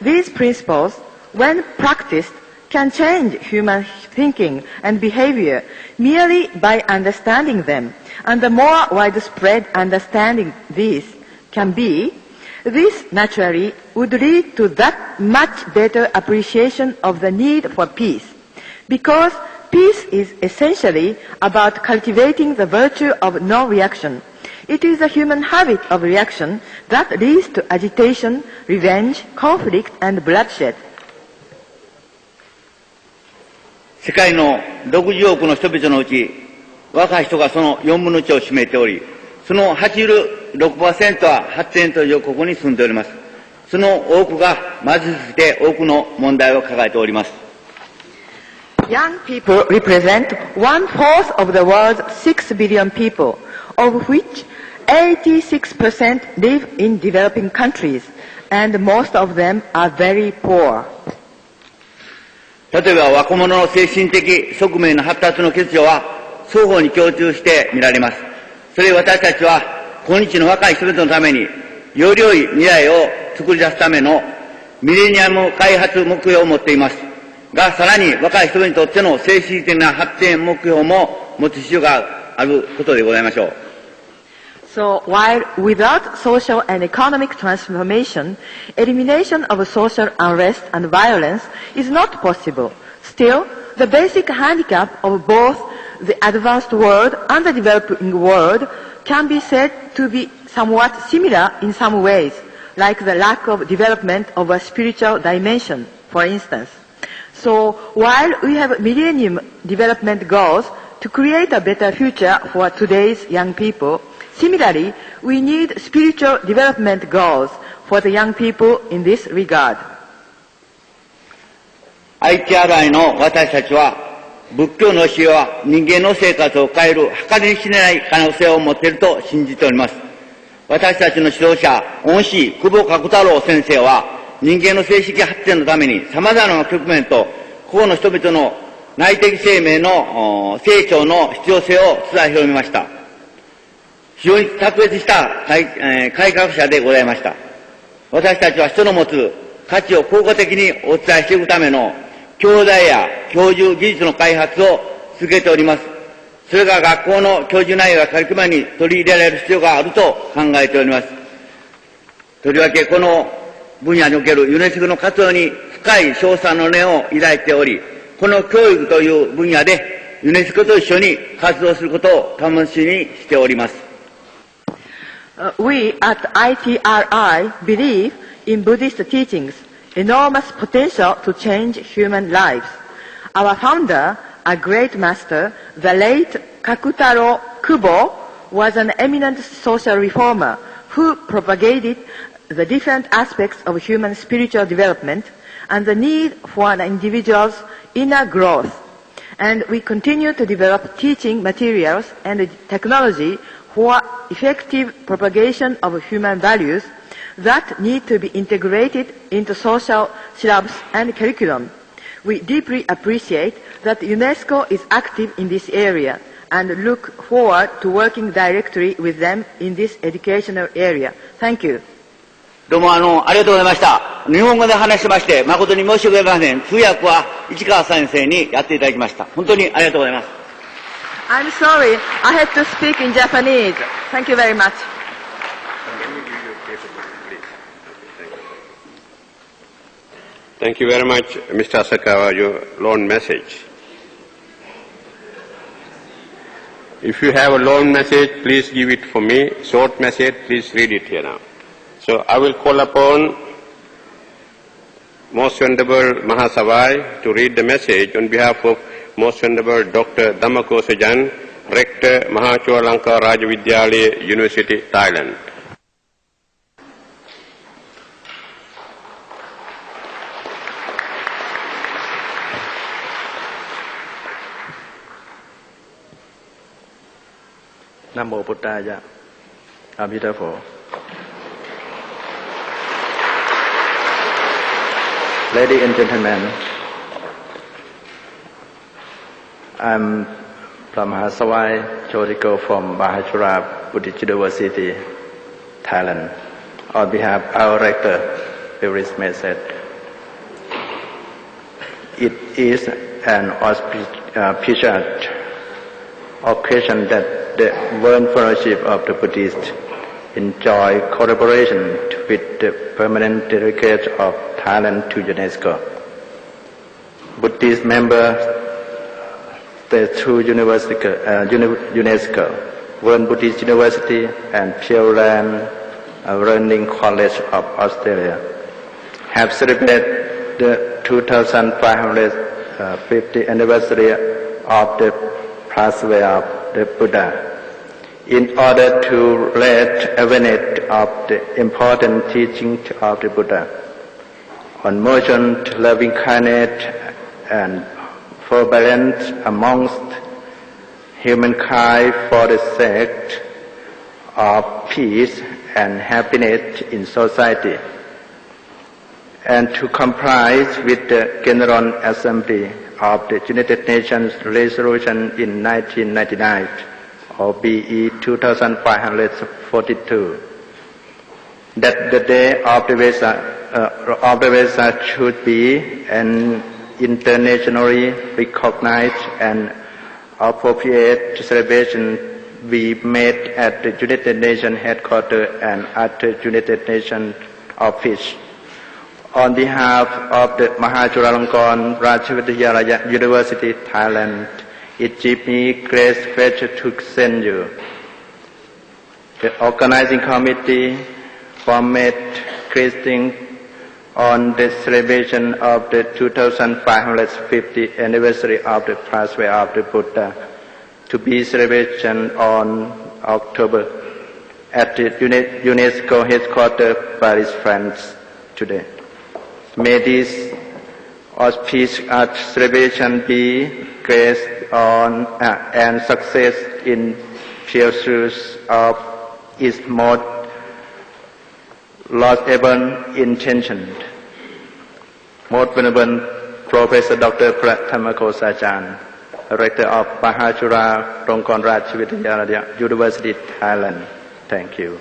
These principles, when practiced, can change human thinking and behavior merely by understanding them. And the more widespread understanding this can be, this naturally would lead to that much better appreciation of the need for peace. Because peace is essentially about cultivating the virtue of non-reaction. It is a human habit of reaction that leads to agitation, revenge, conflict, and bloodshed. 世界の60億の人々のうち、若い人がその4分の1を占めており、その 86% は発展途上国に住んでおります。その多くが貧しくて多くの問題を抱えております。Young people represent 1/4 of the world's 6 billion people, of which 86% live in developing countries, and most of them are very poor. 例えば若者の精神的側面の発達の欠如は双方に共通して見られます。それ私たちは今日の若い人々のためにより良い未来を作り出すためのミレニアム開発目標を持っていますが、さらに若い人々にとっての精神的な発展目標も持つ必要があることでございましょう。So while without social and economic transformation, elimination of social unrest and violence is not possible. Still, the basic handicap of both the advanced world and the developing world can be said to be somewhat similar in some ways, like the lack of development of a spiritual dimension, for instance. So while we have Millennium Development Goals to create a better future for today's young people, similarly, we need spiritual development goals for the young people in this regard. ITRI の私たちは、仏教の教えは人間の生活を変える計り知れない可能性を持っていると信じております。私たちの指導者、恩師、久保角太郎先生は、人間の精神的発展のために様々な局面と、個々の人々の内的生命の成長の必要性を伝え広めました。非常に卓越した改革者でございました。私たちは人の持つ価値を効果的にお伝えしていくための教材や教授技術の開発を続けております。それが学校の教授内容やカリキュラムに取り入れられる必要があると考えております。とりわけこの分野におけるユネスコの活動に深い称賛の念を抱いており、この教育という分野でユネスコと一緒に活動することを楽しみにしております。We at ITRI believe in Buddhist teachings, enormous potential to change human lives. Our founder, a great master, the late Kakutaro Kubo, was an eminent social reformer who propagated the different aspects of human spiritual development and the need for an individual's inner growth. And we continue to develop teaching materials and technology for effective propagation of human values that need to be integrated into social syllabus and curriculum. We deeply appreciate that UNESCO is active in this area and look forward to working directly with them in this educational area. Thank you. どうもありがとうございました。日本語で話しまして誠に申し訳ございません。通訳は市川先生にやっていただきました。本当にありがとうございます。I'm sorry, I had to speak in Japanese. Thank you very much. Thank you very much, Mr. Asakawa, your long message. If you have a long message, please give it for me. Short message, please read it here now. So I will call upon Most Venerable Mahasavai to read the message on behalf of Most Venerable Dr. Dhammako Sajan, Rector, Mahachualanka Rajavidyalaya, University, Thailand. Namo Buddhaya. Amitabha. Ladies and gentlemen, I'm from Mahasawai Chodiko from Mahachura Buddhist University, Thailand. On behalf of our rector, Willis Messet, it is an auspicious occasion that the World Fellowship of the Buddhists enjoy collaboration with the permanent delegate of Thailand to UNESCO. Buddhist members, the two UNESCO, World Buddhist University and Pure Land Learning College of Australia, have celebrated the 2550th anniversary of the pathway of the Buddha in order to raise awareness of the important teaching of the Buddha on merchant loving kindness and forbearance amongst humankind for the sake of peace and happiness in society, and to comply with the General Assembly of the United Nations Resolution in 1999, or BE 2542, that the Day of the Vesak should be an internationally recognized and appropriate celebration be made at the United Nations headquarters and at the United Nations office. On behalf of the Mahachulalongkorn Rajavidyalaya University, Thailand, it gives me great pleasure to send you. The organizing committee formed greeting on the celebration of the 2550th anniversary of the pathway of the Buddha to be celebrated on October at the UNESCO headquarters, Paris, France, today. May this auspicious celebration be graced on and success in pursuit of its most laudable intention. Most Venerable Professor Dr. Prathamako Sachan, Rector of Mahachura Longkorn Rajavidyalaya University, Thailand. Thank you.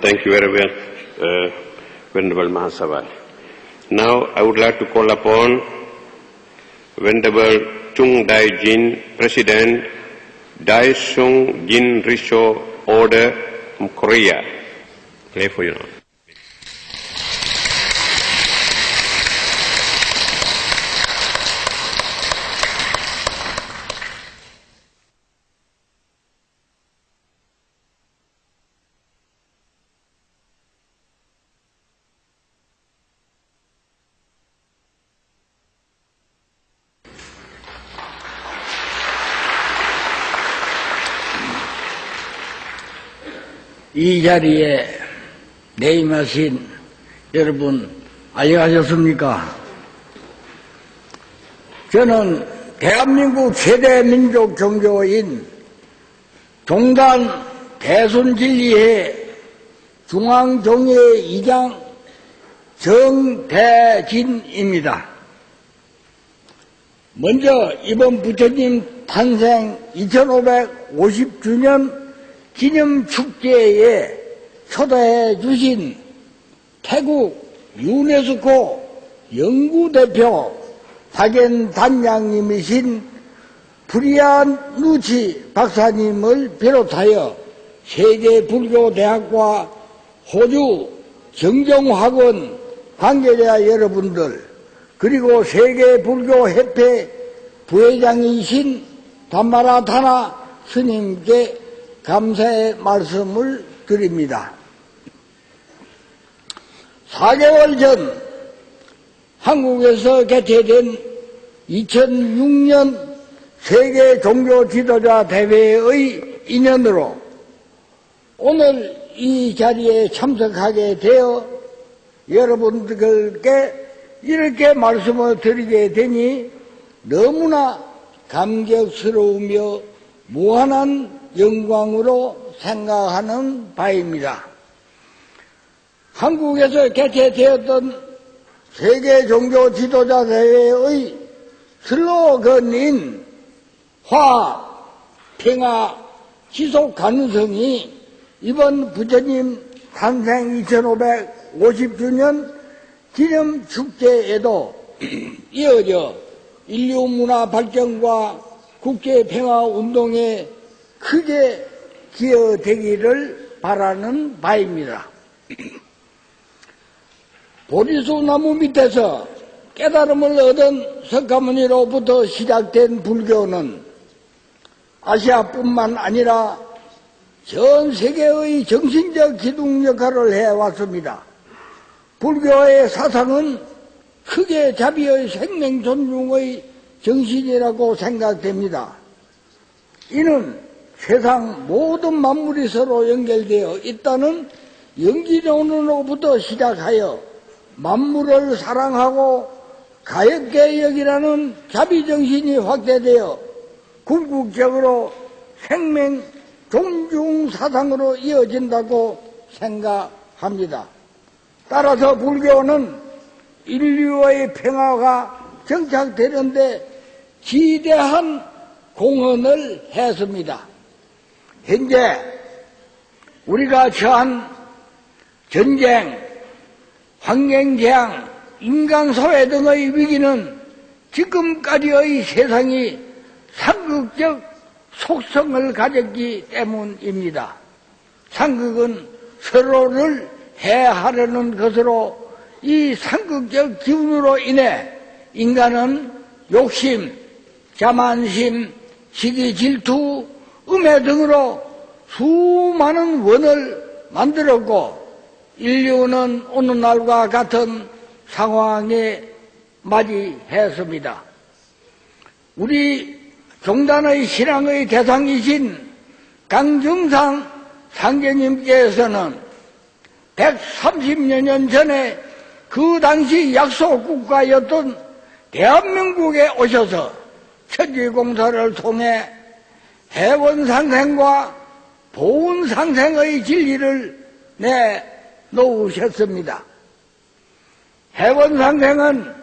Thank you very well, Venerable Mahasawai. Now I would like to call upon Venerable Chung Dai Jin, President, Dai Sung Jin Risho Order from Korea. Play for you now. 이 자리에 내임하신 여러분 안녕하셨습니까? 저는 대한민국 최대 민족 종교인 종단 대순진리회 중앙종회 이장 정대진입니다. 먼저 이번 부처님 탄생 2550주년 기념축제에 초대해 주신 태국 유네스코 연구대표 박연단장님이신 프리안 누치 박사님을 비롯하여 세계불교대학과 호주 정정학원 관계자 여러분들, 그리고 세계불교협회 부회장이신 담마라타나 스님께 감사의 말씀을 드립니다. 4개월 전 한국에서 개최된 2006년 세계 종교 지도자 대회의 인연으로 오늘 이 자리에 참석하게 되어 여러분들께 이렇게 말씀을 드리게 되니 너무나 감격스러우며 무한한 영광으로 생각하는 바입니다. 한국에서 개최되었던 세계 종교 지도자 대회의 슬로건인 화합, 평화, 지속 가능성이 이번 부처님 탄생 2550주년 기념 축제에도 이어져 인류 문화 발전과 국제 평화 운동에 크게 기여되기를 바라는 바입니다. 보리수 나무 밑에서 깨달음을 얻은 석가모니로부터 시작된 불교는 아시아뿐만 아니라 전 세계의 정신적 기둥 역할을 해왔습니다. 불교의 사상은 크게 자비의 생명 존중의 정신이라고 생각됩니다. 이는 세상 모든 만물이 서로 연결되어 있다는 연기론으로부터 시작하여 만물을 사랑하고 가엽게 여기라는 자비정신이 확대되어 궁극적으로 생명 존중 사상으로 이어진다고 생각합니다. 따라서 불교는 인류의 평화가 정착되는데 지대한 공헌을 했습니다. 현재 우리가 처한 전쟁, 환경재앙, 인간소외 등의 위기는 지금까지의 세상이 상극적 속성을 가졌기 때문입니다. 상극은 서로를 해하려는 것으로 이 상극적 기운으로 인해 인간은 욕심, 자만심, 시기, 질투, 음해 등으로 수많은 원을 만들었고 인류는 오늘날과 같은 상황에 맞이했습니다. 우리 종단의 신앙의 대상이신 강정상 상제님께서는 130여 년 전에 그 당시 약소국가였던 대한민국에 오셔서 천지공사를 통해 해원상생과 보훈상생의 진리를 내놓으셨습니다. 해원상생은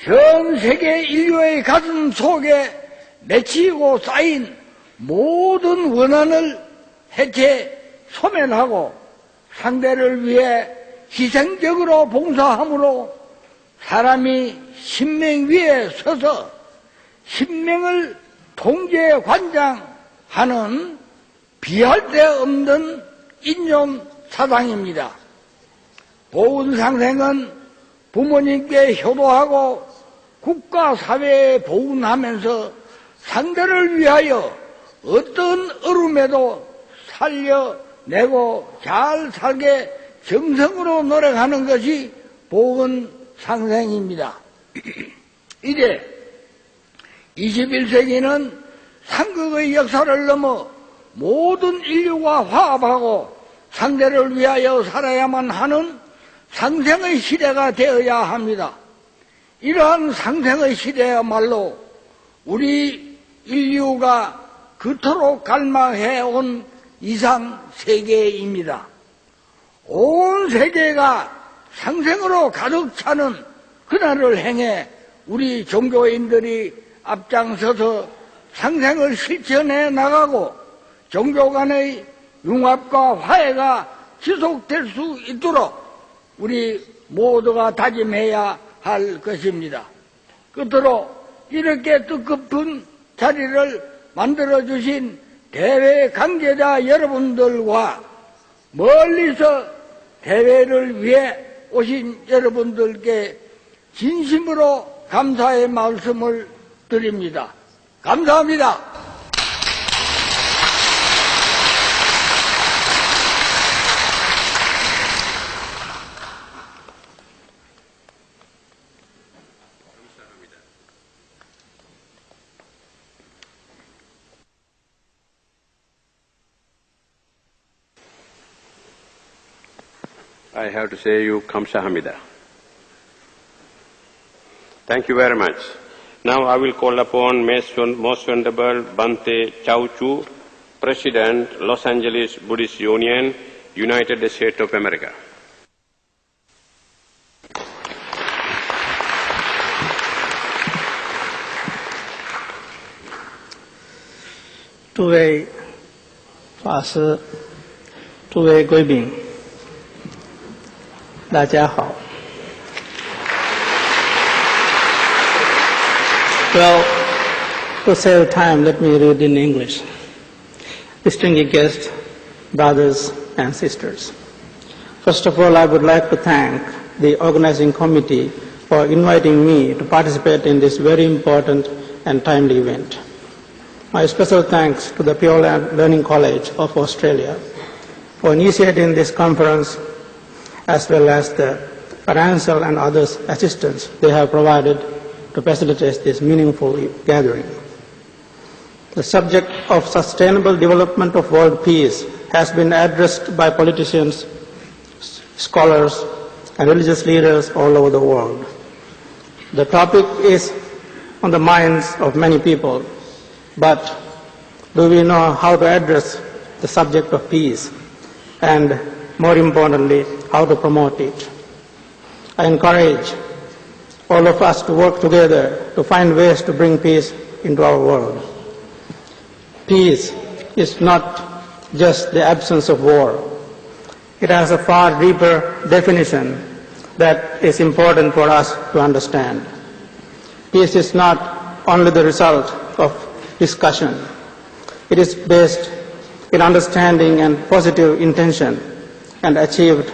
전 세계 인류의 가슴 속에 맺히고 쌓인 모든 원한을 해체 소멸하고 상대를 위해 희생적으로 봉사함으로 사람이 신명 위에 서서 신명을 통제 관장하는 비할 데 없는 인용 사상입니다. 보훈상생은 부모님께 효도하고 국가 사회에 보훈하면서 상대를 위하여 어떤 어려움에도 살려내고 잘 살게 정성으로 노력하는 것이 보훈상생입니다. 이제 21세기는 상극의 역사를 넘어 모든 인류가 화합하고 상대를 위하여 살아야만 하는 상생의 시대가 되어야 합니다. 이러한 상생의 시대야말로 우리 인류가 그토록 갈망해온 이상 세계입니다. 온 세계가 상생으로 가득 차는 그날을 향해 우리 종교인들이 앞장서서 상생을 실천해 나가고 종교 간의 융합과 화해가 지속될 수 있도록 우리 모두가 다짐해야 할 것입니다. 끝으로 이렇게 뜻깊은 자리를 만들어주신 대회 관계자 여러분들과 멀리서 대회를 위해 오신 여러분들께 진심으로 감사의 말씀을 드립니다. 감사합니다. I have to say you kamsahamnida. Thank you very much. Now I will call upon Most Venerable Bhante Chauchu, President, Los Angeles Buddhist Union, United States of America. Two-way 法师，诸位贵宾，大家好。Well, to save time, let me read in English. Distinguished guests, brothers and sisters. First of all, I would like to thank the organizing committee for inviting me to participate in this very important and timely event. My special thanks to the Pure Land Learning College of Australia for initiating this conference, as well as the financial and other assistance they have provided to facilitate this meaningful gathering. The subject of sustainable development of world peace has been addressed by politicians, scholars, and religious leaders all over the world. The topic is on the minds of many people, but do we know how to address the subject of peace and, more importantly, how to promote it? I encourage all of us to work together to find ways to bring peace into our world. Peace is not just the absence of war. It has a far deeper definition that is important for us to understand. Peace is not only the result of discussion. It is based in understanding and positive intention and achieved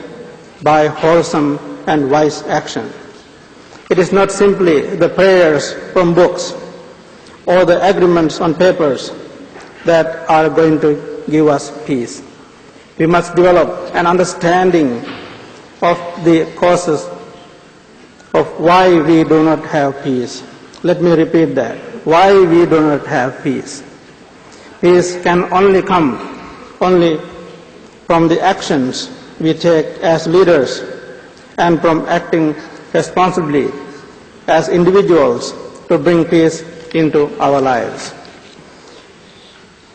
by wholesome and wise action. It is not simply the prayers from books or the agreements on papers that are going to give us peace. We must develop an understanding of the causes of why we do not have peace. Let me repeat that. Why we do not have peace. Peace can only come from the actions we take as leaders and from acting responsibly as individuals to bring peace into our lives.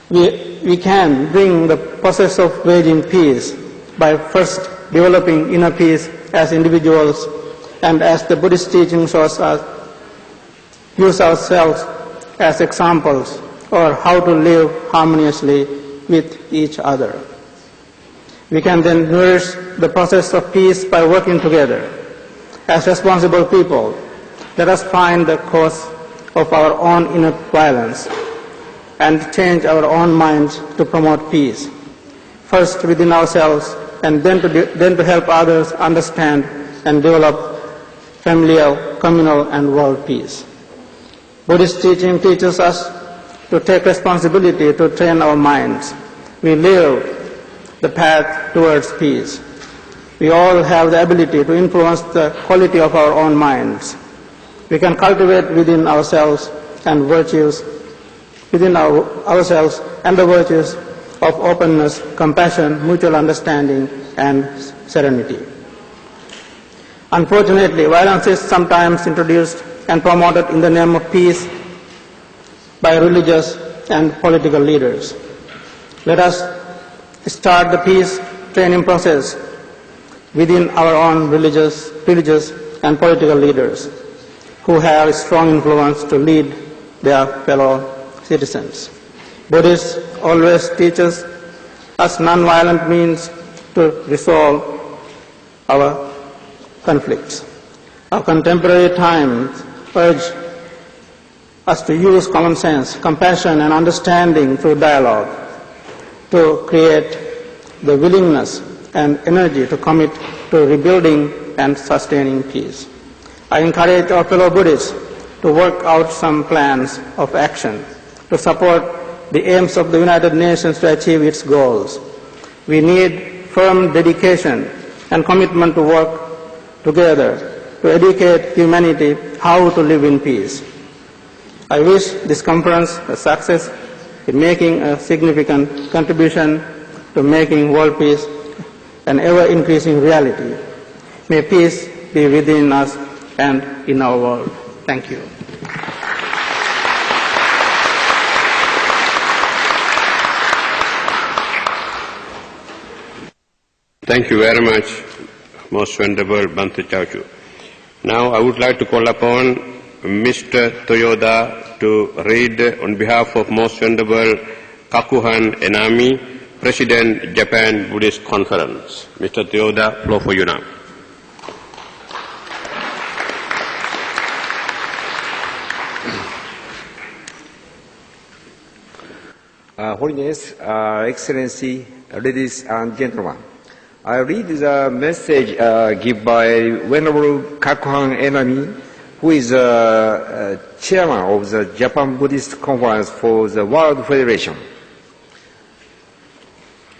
We can bring the process of waging peace by first developing inner peace as individuals and, as the Buddhist teachings shows us, use ourselves as examples or how to live harmoniously with each other. We can then nourish the process of peace by working together. As responsible people, let us find the cause of our own inner violence and change our own minds to promote peace, first within ourselves and then to help others understand and develop familial, communal, and world peace. Buddhist teaching teaches us to take responsibility to train our minds. We live the path towards peace. We all have the ability to influence the quality of our own minds. We can cultivate within ourselves and virtues ourselves and the virtues of openness, compassion, mutual understanding, and serenity. Unfortunately, violence is sometimes introduced and promoted in the name of peace by religious and political leaders. Let us start the peace training process within our own religious and political leaders who have strong influence to lead their fellow citizens. Buddhists always teaches us non-violent means to resolve our conflicts. Our contemporary times urge us to use common sense, compassion, and understanding through dialogue to create the willingness and energy to commit to rebuilding and sustaining peace. I encourage our fellow Buddhists to work out some plans of action to support the aims of the United Nations to achieve its goals. We need firm dedication and commitment to work together to educate humanity how to live in peace. I wish this conference a success in making a significant contribution to making world peace an ever-increasing reality. May peace be within us and in our world. Thank you. Thank you very much, Most Venerable Bhante Chauchu. Now I would like to call upon Mr. Toyoda to read on behalf of Most Venerable Kakuhan Enami, President, Japan Buddhist Conference. Mr. Toyoda, floor for you now. Holiness, Excellency, ladies and gentlemen, I read the message given by Venerable Kakuhan Enami, who is chairman of the Japan Buddhist Conference for the World Federation.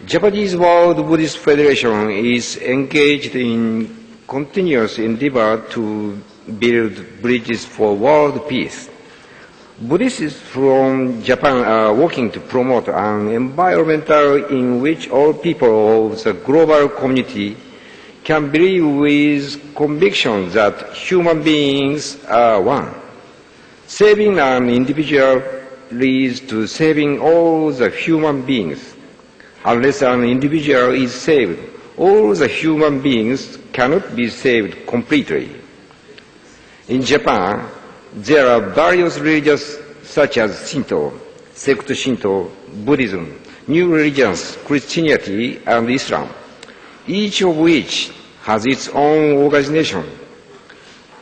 Japanese World Buddhist Federation is engaged in continuous endeavor to build bridges for world peace. Buddhists from Japan are working to promote an environment in which all people of the global community can believe with conviction that human beings are one. Saving an individual leads to saving all the human beings. Unless an individual is saved, all the human beings cannot be saved completely. In Japan, there are various religions such as Shinto, sect Shinto, Buddhism, new religions, Christianity, and Islam, each of which has its own organization.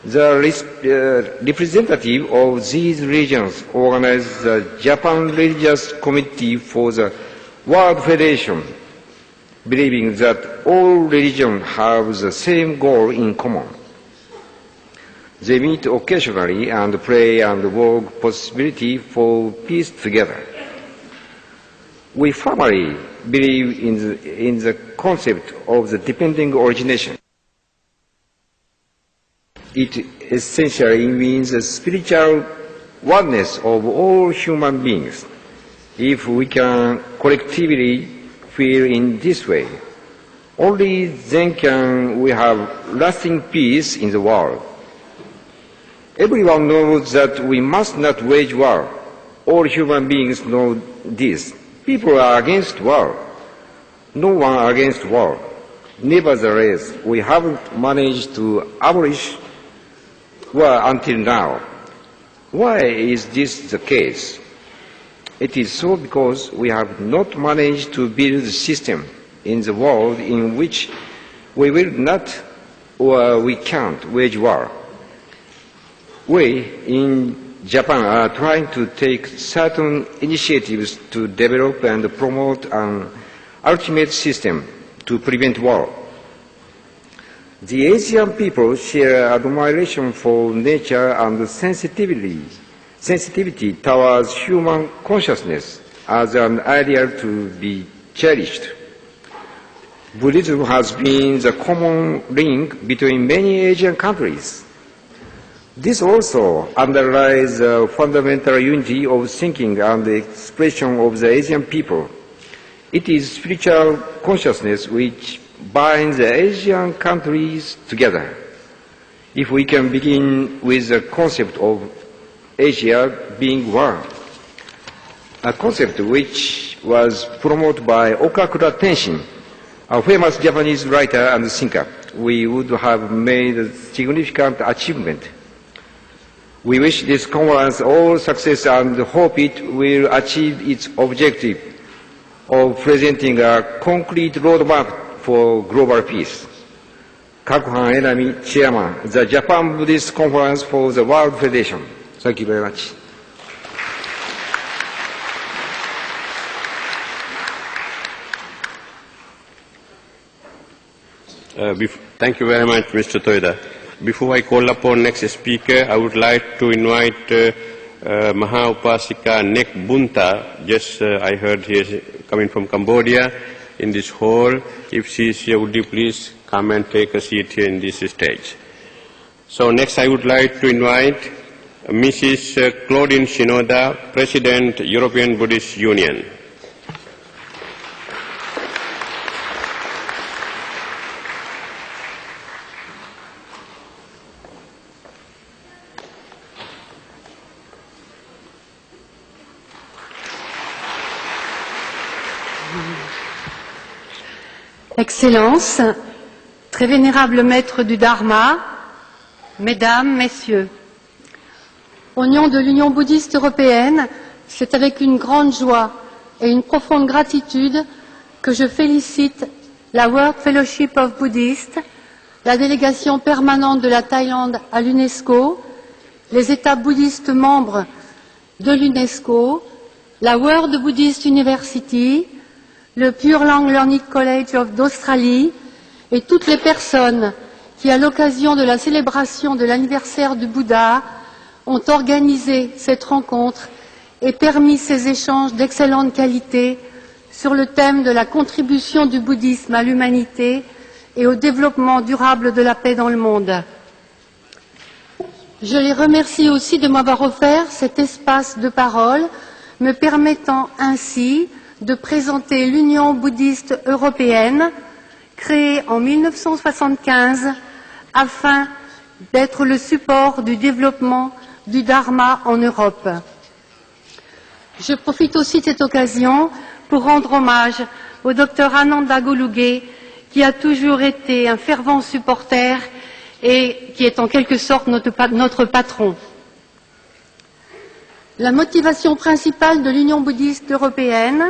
The representative of these religions organize the Japan Religious Committee for the World Federation, believing that all religions have the same goal in common. They meet occasionally and pray and work possibility for peace together. We firmly believe in the concept of the dependent origination. It essentially means the spiritual oneness of all human beings. If we can collectively feel in this way, only then can we have lasting peace in the world. Everyone knows that we must not wage war. All human beings know this. People are against war. No one against war. Nevertheless, we haven't managed to abolish war until now. Why is this the case? It is so because we have not managed to build a system in the world in which we will not or we can't wage war. We in Japan are trying to take certain initiatives to develop and promote an ultimate system to prevent war. The Asian people share admiration for nature and sensitivity towards human consciousness as an ideal to be cherished. Buddhism has been the common link between many Asian countries. This also underlies the fundamental unity of thinking and the expression of the Asian people. It is spiritual consciousness which binds the Asian countries together. If we can begin with the concept of Asia being one, a concept which was promoted by Okakura Tenshin, a famous Japanese writer and thinker, we would have made a significant achievement. We wish this conference all success and hope it will achieve its objective of presenting a concrete roadmap for global peace. Kakuhan Enami, Chairman, the Japan Buddhist Conference for the World Federation. Thank you very much. Thank you very much, Mr. Toyoda. Before I call upon next speaker, I would like to invite Maha Upasika Nek Bunta. Just I heard he is coming from Cambodia in this hall. If she is here, would you please come and take a seat here in this stage. So next I would like to invite Mrs. Claudine Shinoda, President, European Buddhist Union. Excellences, très vénérable maître du Dharma, Mesdames, Messieurs, au nom de l'Union bouddhiste européenne, c'est avec une grande joie et une profonde gratitude que je félicite la World Fellowship of Buddhists, la délégation permanente de la Thaïlande à l'UNESCO, les États bouddhistes membres de l'UNESCO, la World Buddhist University, le Pure Land Learning College d'Australie et toutes les personnes qui, à l'occasion de la célébration de l'anniversaire du Bouddha, ont organisé cette rencontre et permis ces échanges d'excellente qualité sur le thème de la contribution du bouddhisme à l'humanité et au développement durable de la paix dans le monde. Je les remercie aussi de m'avoir offert cet espace de parole, me permettant ainsi de présenter l'Union bouddhiste européenne, créée en 1975 afin d'être le support du développement du Dharma en Europe. Je profite aussi de cette occasion pour rendre hommage au Dr Ananda Goluge, qui a toujours été un fervent supporter et qui est en quelque sorte notre patron. La motivation principale de l'Union bouddhiste européenne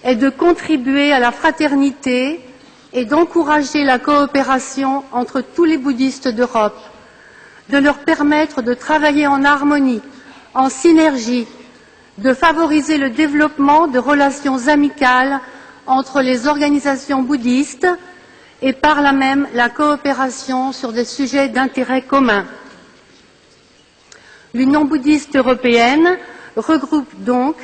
est de contribuer à la fraternité et d'encourager la coopération entre tous les bouddhistes d'Europe, de leur permettre de travailler en harmonie, en synergie, de favoriser le développement de relations amicales entre les organisations bouddhistes et par là même la coopération sur des sujets d'intérêt commun. L'Union bouddhiste européenne regroupe donc,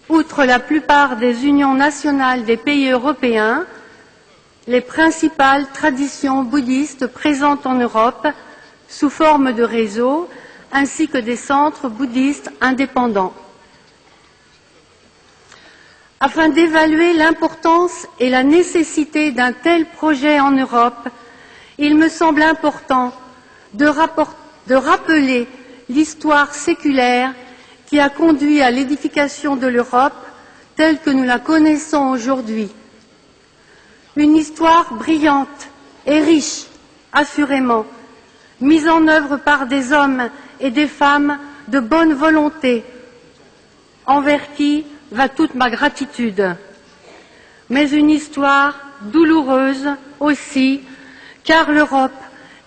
outre la plupart des unions nationales des pays européens, les principales traditions bouddhistes présentes en Europe sous forme de réseaux, ainsi que des centres bouddhistes indépendants. Afin d'évaluer l'importance et la nécessité d'un tel projet en Europe, il me semble important de rappeler l'histoire séculaire qui a conduit à l'édification de l'Europe telle que nous la connaissons aujourd'hui. Une histoire brillante et riche, assurément, mise en œuvre par des hommes et des femmes de bonne volonté, envers qui va toute ma gratitude. Mais une histoire douloureuse aussi, car l'Europe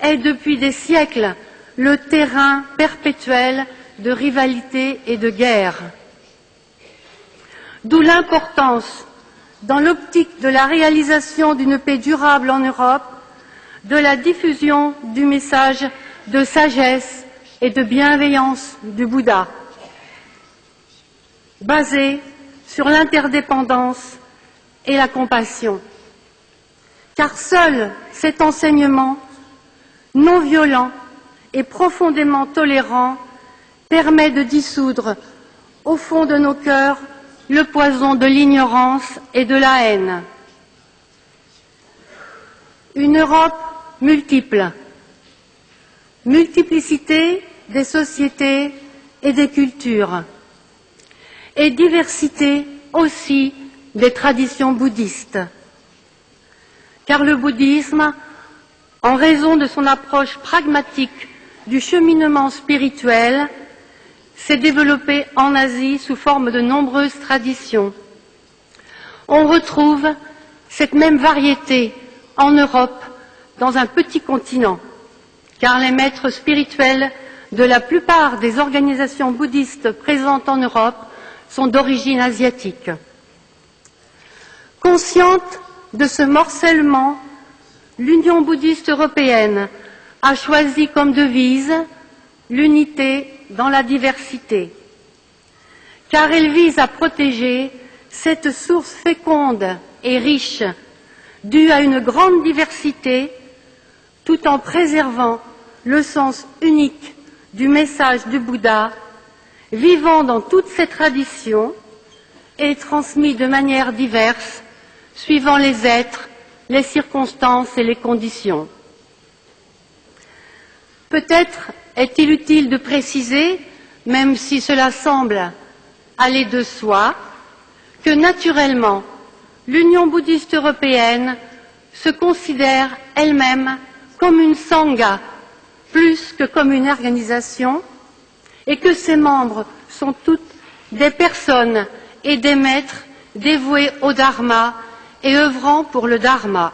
est depuis des siècles le terrain perpétuel de rivalité et de guerre. D'où l'importance, dans l'optique de la réalisation d'une paix durable en Europe, de la diffusion du message de sagesse et de bienveillance du Bouddha, basé sur l'interdépendance et la compassion. Car seul cet enseignement non violent et profondément tolérant permet de dissoudre au fond de nos cœurs le poison de l'ignorance et de la haine. Une Europe multiple, multiplicité des sociétés et des cultures, et diversité aussi des traditions bouddhistes. Car le bouddhisme, en raison de son approche pragmatique du cheminement spirituel, s'est développé en Asie sous forme de nombreuses traditions. On retrouve cette même variété en Europe, dans un petit continent, car les maîtres spirituels de la plupart des organisations bouddhistes présentes en Europe sont d'origine asiatique. Consciente de ce morcellement, l'Union bouddhiste européenne a choisi comme devise l'unité dans la diversité, car elle vise à protéger cette source féconde et riche, due à une grande diversité, tout en préservant le sens unique du message du Bouddha, vivant dans toutes ses traditions et transmis de manière diverse, suivant les êtres, les circonstances et les conditions. Peut-être est-il utile de préciser, même si cela semble aller de soi, que naturellement, l'Union bouddhiste européenne se considère elle-même comme une sangha, plus que comme une organisation, et que ses membres sont toutes des personnes et des maîtres dévoués au Dharma et œuvrant pour le Dharma.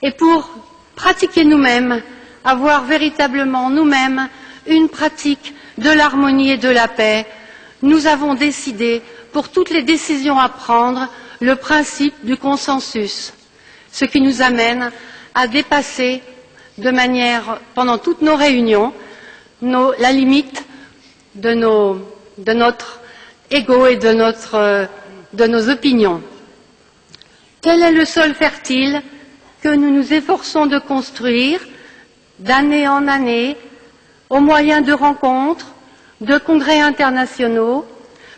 Et pour pratiquer nous-mêmes, avoir véritablement nous-mêmes une pratique de l'harmonie et de la paix, nous avons décidé, pour toutes les décisions à prendre, le principe du consensus, ce qui nous amène à dépasser de manière, pendant toutes nos réunions, la limite de notre ego et de nos opinions. Tel est le sol fertile que nous nous efforçons de construire d'année en année au moyen de rencontres, de congrès internationaux,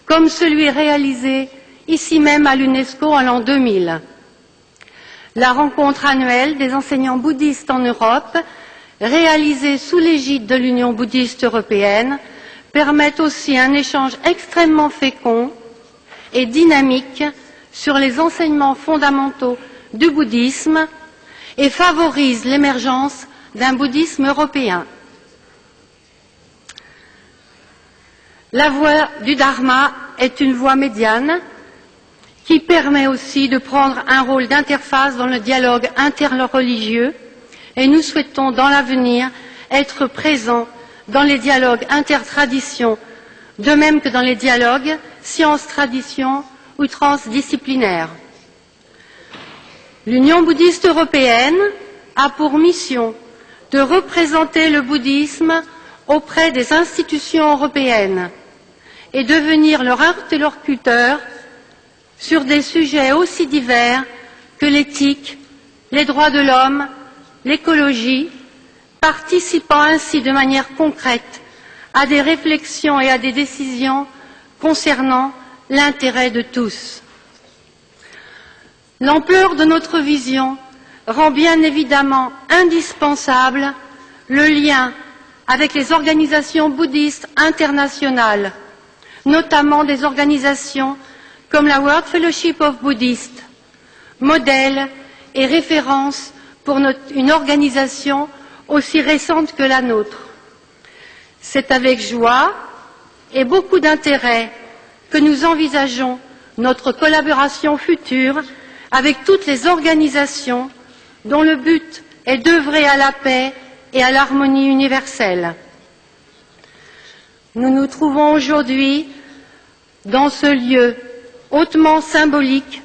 comme celui réalisé ici même à l'UNESCO en l'an 2000. La rencontre annuelle des enseignants bouddhistes en Europe, réalisée sous l'égide de l'Union bouddhiste européenne, permet aussi un échange extrêmement fécond et dynamique sur les enseignements fondamentaux du bouddhisme et favorise l'émergence d'un bouddhisme européen. La voie du Dharma est une voie médiane qui permet aussi de prendre un rôle d'interface dans le dialogue interreligieux et nous souhaitons dans l'avenir être présents dans les dialogues intertraditions, de même que dans les dialogues sciences-traditions ou transdisciplinaires. L'Union bouddhiste européenne a pour mission de représenter le bouddhisme auprès des institutions européennes et devenir leur interlocuteur sur des sujets aussi divers que l'éthique, les droits de l'homme, l'écologie, participant ainsi de manière concrète à des réflexions et à des décisions concernant l'intérêt de tous. L'ampleur de notre vision rend bien évidemment indispensable le lien avec les organisations bouddhistes internationales, notamment des organisations comme la World Fellowship of Buddhists, modèle et référence pour une organisation aussi récente que la nôtre. C'est avec joie et beaucoup d'intérêt que nous envisageons notre collaboration future avec toutes les organisations dont le but est d'œuvrer à la paix et à l'harmonie universelle. Nous nous trouvons aujourd'hui dans ce lieu hautement symbolique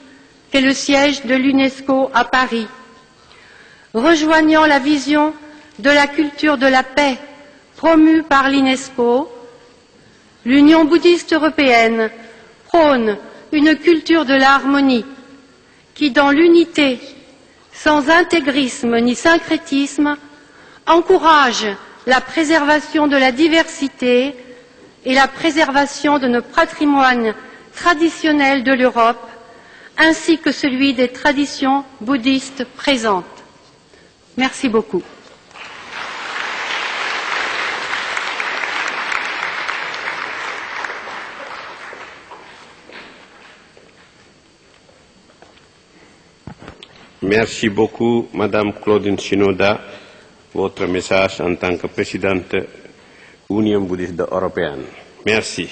qu'est le siège de l'UNESCO à Paris, rejoignant la vision de la culture de la paix promue par l'UNESCO. L'Union bouddhiste européenne prône une culture de l'harmonie qui, dans l'unité, sans intégrisme ni syncrétisme, encourage la préservation de la diversité et la préservation de nos patrimoines traditionnels de l'Europe, ainsi que celui des traditions bouddhistes présentes. Merci beaucoup. Merci beaucoup, Madame Claudine Shinoda, votre message en tant que présidente Union Bouddhiste Européenne. Merci.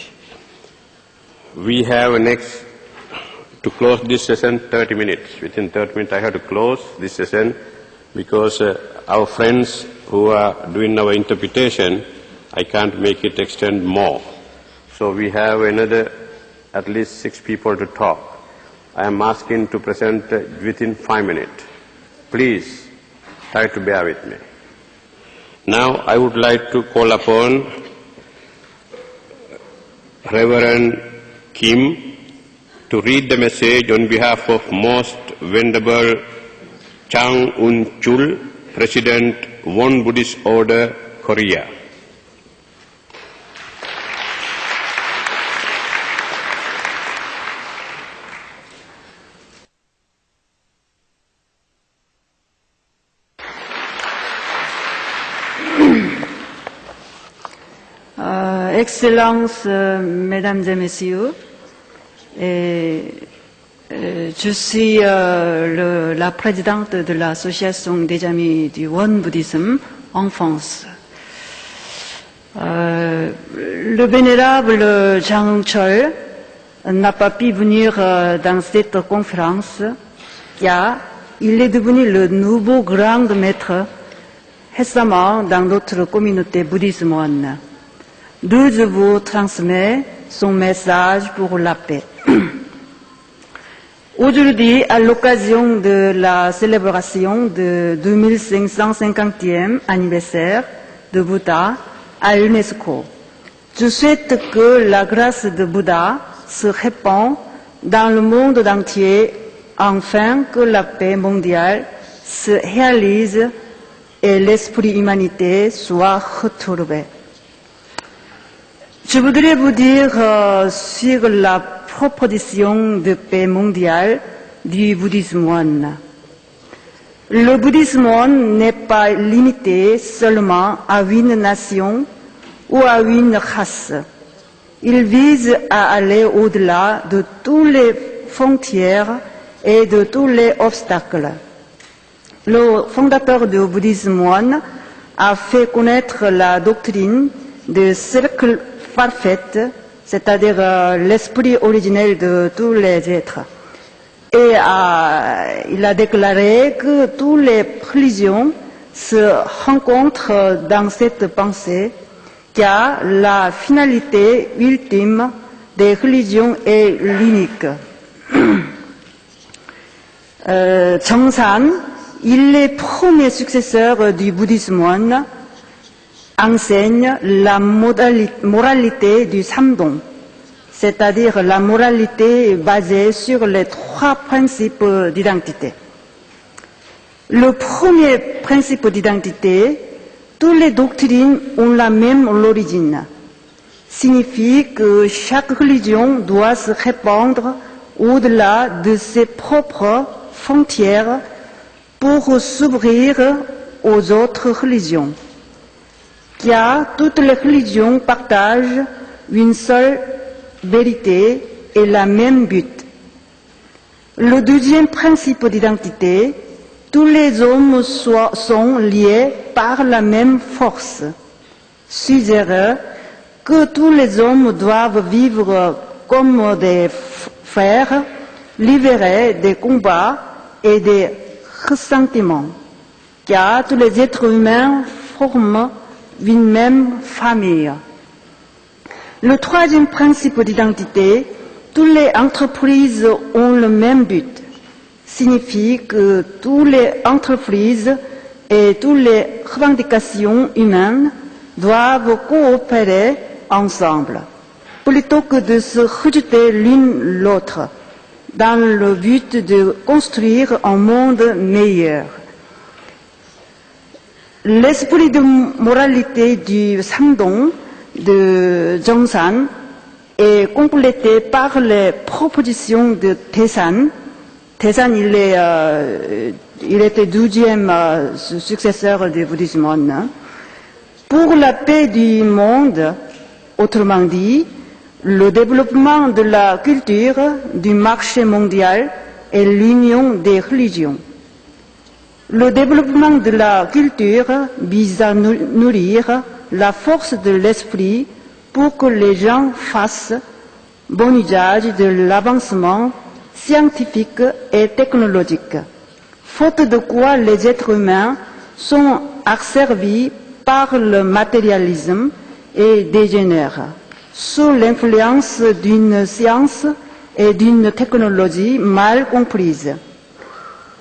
We have next, to close this session, 30 minutes. Within 30 minutes I have to close this session because our friends who are doing our interpretation, I can't make it extend more. So we have another at least 6 people to talk. I am asking to present within 5 minutes. Please try to bear with me. Now I would like to call upon Reverend Kim to read the message on behalf of Most Venerable Chang Un Chul, President, Won Buddhist Order, Korea. Excellences, Mesdames et Messieurs, et Je suis la présidente de l'association des amis du Won Bouddhisme en France. Le vénérable Zhang Chol n'a pas pu venir dans cette conférence car il est devenu le nouveau grand maître récemment dans notre communauté bouddhisme Won. D'où je vous transmets son message pour la paix. Aujourd'hui, à l'occasion de la célébration du 2550e anniversaire de Bouddha à l'UNESCO, je souhaite que la grâce de Bouddha se répande dans le monde entier afin que la paix mondiale se réalise et l'esprit humanité soit retrouvé. Je voudrais vous dire sur la proposition de paix mondiale du bouddhisme Won. Le bouddhisme Won n'est pas limité seulement à une nation ou à une race. Il vise à aller au-delà de toutes les frontières et de tous les obstacles. Le fondateur du bouddhisme Won a fait connaître la doctrine du cercle parfait, c'est-à-dire l'esprit originel de tous les êtres. Et il a déclaré que toutes les religions se rencontrent dans cette pensée, car la finalité ultime des religions est l'unique. Zhongshan, il est premier successeur du bouddhisme Won, enseigne la moralité du Samdong, c'est-à-dire la moralité basée sur les trois principes d'identité. Le premier principe d'identité, toutes les doctrines ont la même origine, signifie que chaque religion doit se répandre au-delà de ses propres frontières pour s'ouvrir aux autres religions. Car toutes les religions partagent une seule vérité et le même but. Le deuxième principe d'identité, tous les hommes sont liés par la même force. Suggère que tous les hommes doivent vivre comme des frères, libérés des combats et des ressentiments, car tous les êtres humains forment une même famille. Le troisième principe d'identité, toutes les entreprises ont le même but, signifie que toutes les entreprises et toutes les revendications humaines doivent coopérer ensemble, plutôt que de se rejeter l'une l'autre, dans le but de construire un monde meilleur. L'esprit de moralité du Samdong de Zhongshan est complété par les propositions de Taishan. Taishan, il était 12e successeur du bouddhisme Won. Pour la paix du monde, autrement dit, le développement de la culture, du marché mondial et l'union des religions. Le développement de la culture vise à nourrir la force de l'esprit pour que les gens fassent bon usage de l'avancement scientifique et technologique, faute de quoi les êtres humains sont asservis par le matérialisme et dégénèrent sous l'influence d'une science et d'une technologie mal comprises.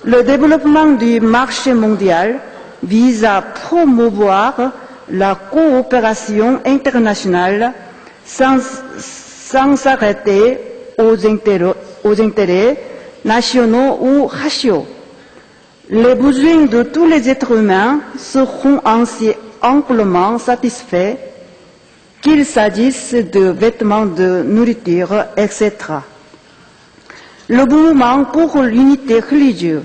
Le développement du marché mondial vise à promouvoir la coopération internationale sans s'arrêter aux intérêts nationaux ou raciaux. Les besoins de tous les êtres humains seront ainsi amplement satisfaits, qu'il s'agisse de vêtements, de nourriture, etc. Le mouvement pour l'unité religieuse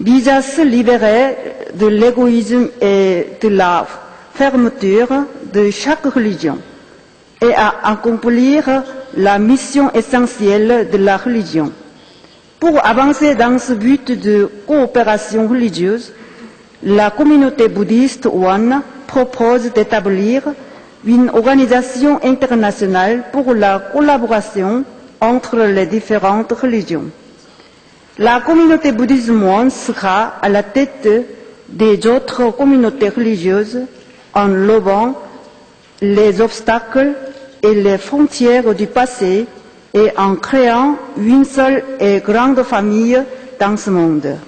vise à se libérer de l'égoïsme et de la fermeture de chaque religion et à accomplir la mission essentielle de la religion, Pour avancer dans ce but de coopération religieuse, la communauté bouddhiste One propose d'établir une organisation internationale pour la collaboration entre les différentes religions. La communauté bouddhiste One sera à la tête des autres communautés religieuses en levant les obstacles et les frontières du passé et en créant une seule et grande famille dans ce monde.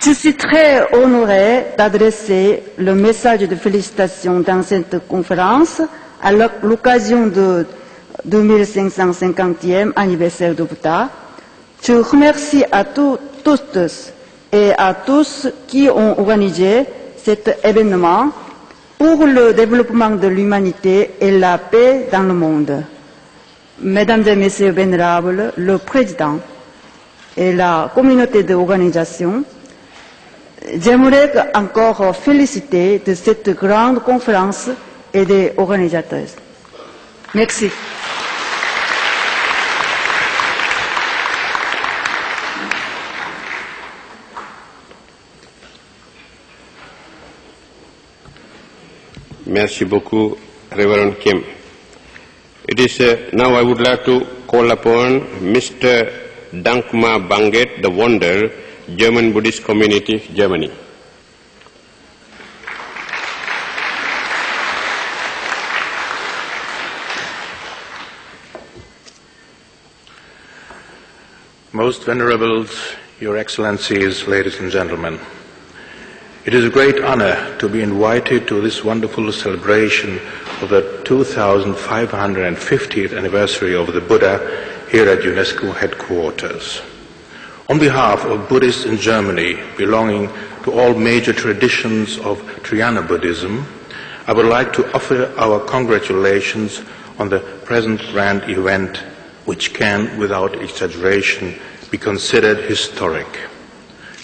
Je suis très honorée d'adresser le message de félicitations dans cette conférence à l'occasion du 2550e anniversaire du Bouddha. Je remercie à tous et à tous qui ont organisé cet événement pour le développement de l'humanité et la paix dans le monde. Mesdames et Messieurs vénérables, le Président et la communauté d'organisation, j'aimerais encore féliciter de cette grande conférence et des organisateurs. Merci. Merci beaucoup, Reverend Kim. It is now I would like to call upon Mr. Dankma Banget, the Wonder, German Buddhist Community, Germany. Most Venerables, Your Excellencies, ladies and gentlemen, it is a great honor to be invited to this wonderful celebration of the 2550th anniversary of the Buddha here at UNESCO headquarters. On behalf of Buddhists in Germany belonging to all major traditions of Triana Buddhism, I would like to offer our congratulations on the present grand event, which can, without exaggeration, be considered historic.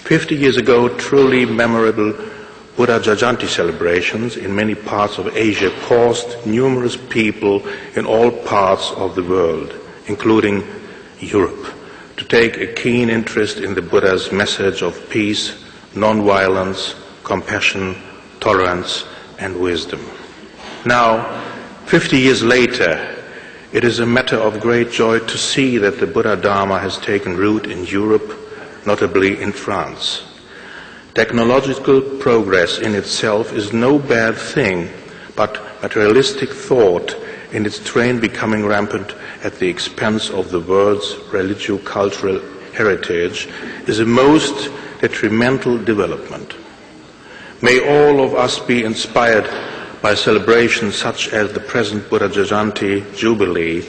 50 years ago, truly memorable Buddha Jayanti celebrations in many parts of Asia caused numerous people in all parts of the world, including Europe, to take a keen interest in the Buddha's message of peace, non-violence, compassion, tolerance, and wisdom. Now, 50 years later, it is a matter of great joy to see that the Buddha Dharma has taken root in Europe, notably in France. Technological progress in itself is no bad thing, but materialistic thought in its train becoming rampant at the expense of the world's religio-cultural heritage is a most detrimental development. May all of us be inspired by celebrations such as the present Buddha Jayanti Jubilee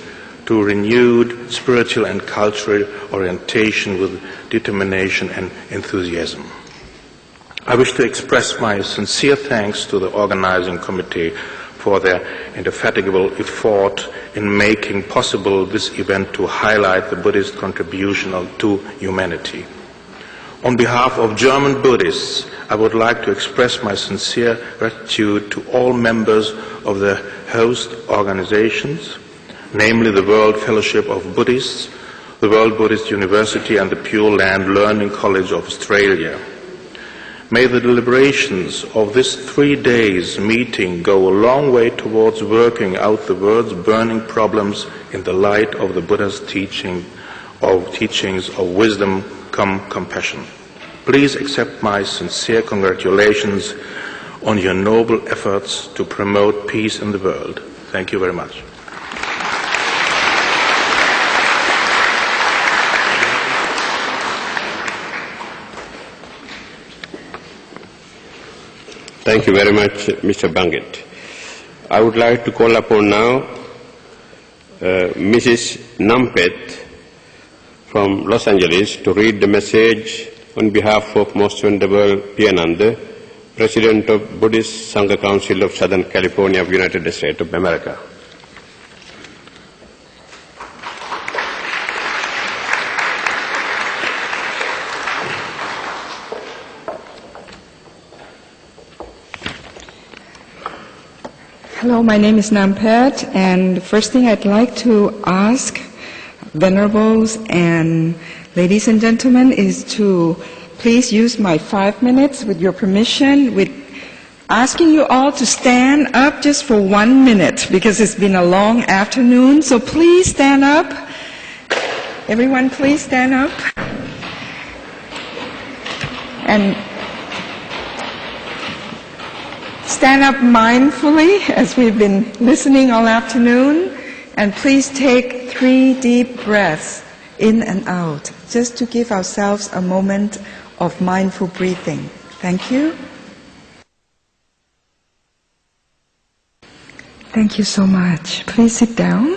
to renewed spiritual and cultural orientation with determination and enthusiasm. I wish to express my sincere thanks to the organizing committee for their indefatigable effort in making possible this event to highlight the Buddhist contribution to humanity. On behalf of German Buddhists, I would like to express my sincere gratitude to all members of the host organizations, namely the World Fellowship of Buddhists, the World Buddhist University, and the Pure Land Learning College of Australia. May the deliberations of this 3 days meeting go a long way towards working out the world's burning problems in the light of the Buddha's teachings of wisdom, compassion. Please accept my sincere congratulations on your noble efforts to promote peace in the world. Thank you very much. Thank you very much, Mr. Banget. I would like to call upon now Mrs. Nampet from Los Angeles to read the message on behalf of Most Venerable Piyananda, President of Buddhist Sangha Council of Southern California of United States of America. Hello, my name is Nampet, and the first thing I'd like to ask venerables and ladies and gentlemen, is to please use my 5 minutes with your permission, with asking you all to stand up just for 1 minute because it's been a long afternoon. So please stand up. Everyone, please stand up. And stand up mindfully as we've been listening all afternoon. And please take 3 deep breaths in and out, just to give ourselves a moment of mindful breathing. Thank you. Thank you so much. Please sit down.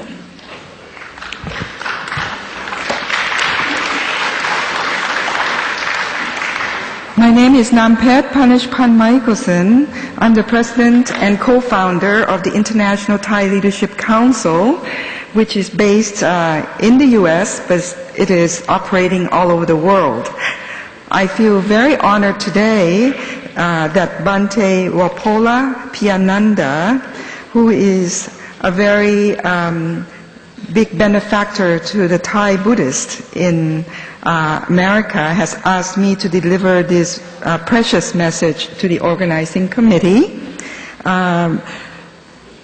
My name is Nampet Panishpan Michelson. I'm the president and co-founder of the International Thai Leadership Council, which is based in the U.S., but it is operating all over the world. I feel very honored today that Bhante Wapola Piyananda, who is a very big benefactor to the Thai Buddhists in America, has asked me to deliver this precious message to the organizing committee.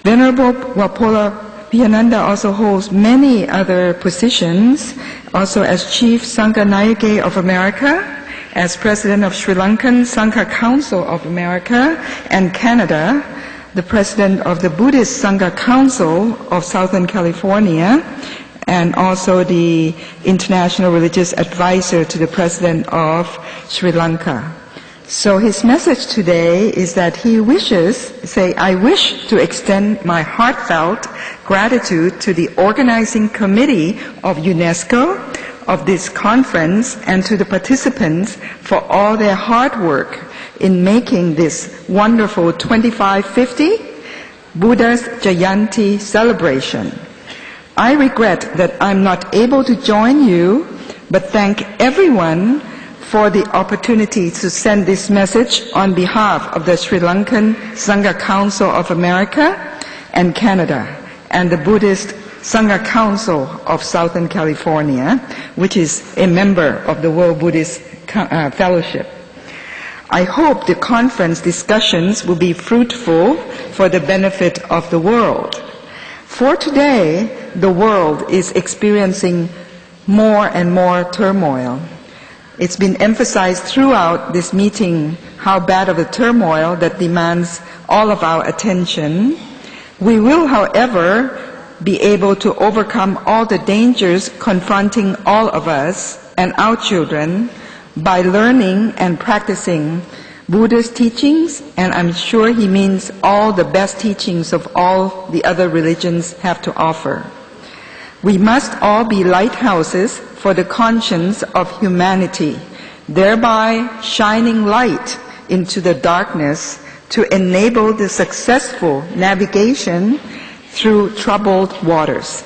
Venerable Wapola Piyananda also holds many other positions, also as Chief Sangha Nayake of America, as President of Sri Lankan Sangha Council of America and Canada, the President of the Buddhist Sangha Council of Southern California, and also the International Religious Advisor to the President of Sri Lanka. So his message today is that he wishes, I wish to extend my heartfelt gratitude to the organizing committee of UNESCO, of this conference, and to the participants for all their hard work in making this wonderful 2550 Buddha's Jayanti celebration. I regret that I'm not able to join you, but thank everyone for the opportunity to send this message on behalf of the Sri Lankan Sangha Council of America and Canada and the Buddhist Sangha Council of Southern California, which is a member of the World Buddhist Fellowship. I hope the conference discussions will be fruitful for the benefit of the world. For today, the world is experiencing more and more turmoil. It's been emphasized throughout this meeting how bad of a turmoil that demands all of our attention. We will, however, be able to overcome all the dangers confronting all of us and our children by learning and practicing Buddha's teachings, and I'm sure he means all the best teachings of all the other religions have to offer. We must all be lighthouses for the conscience of humanity, thereby shining light into the darkness to enable the successful navigation through troubled waters.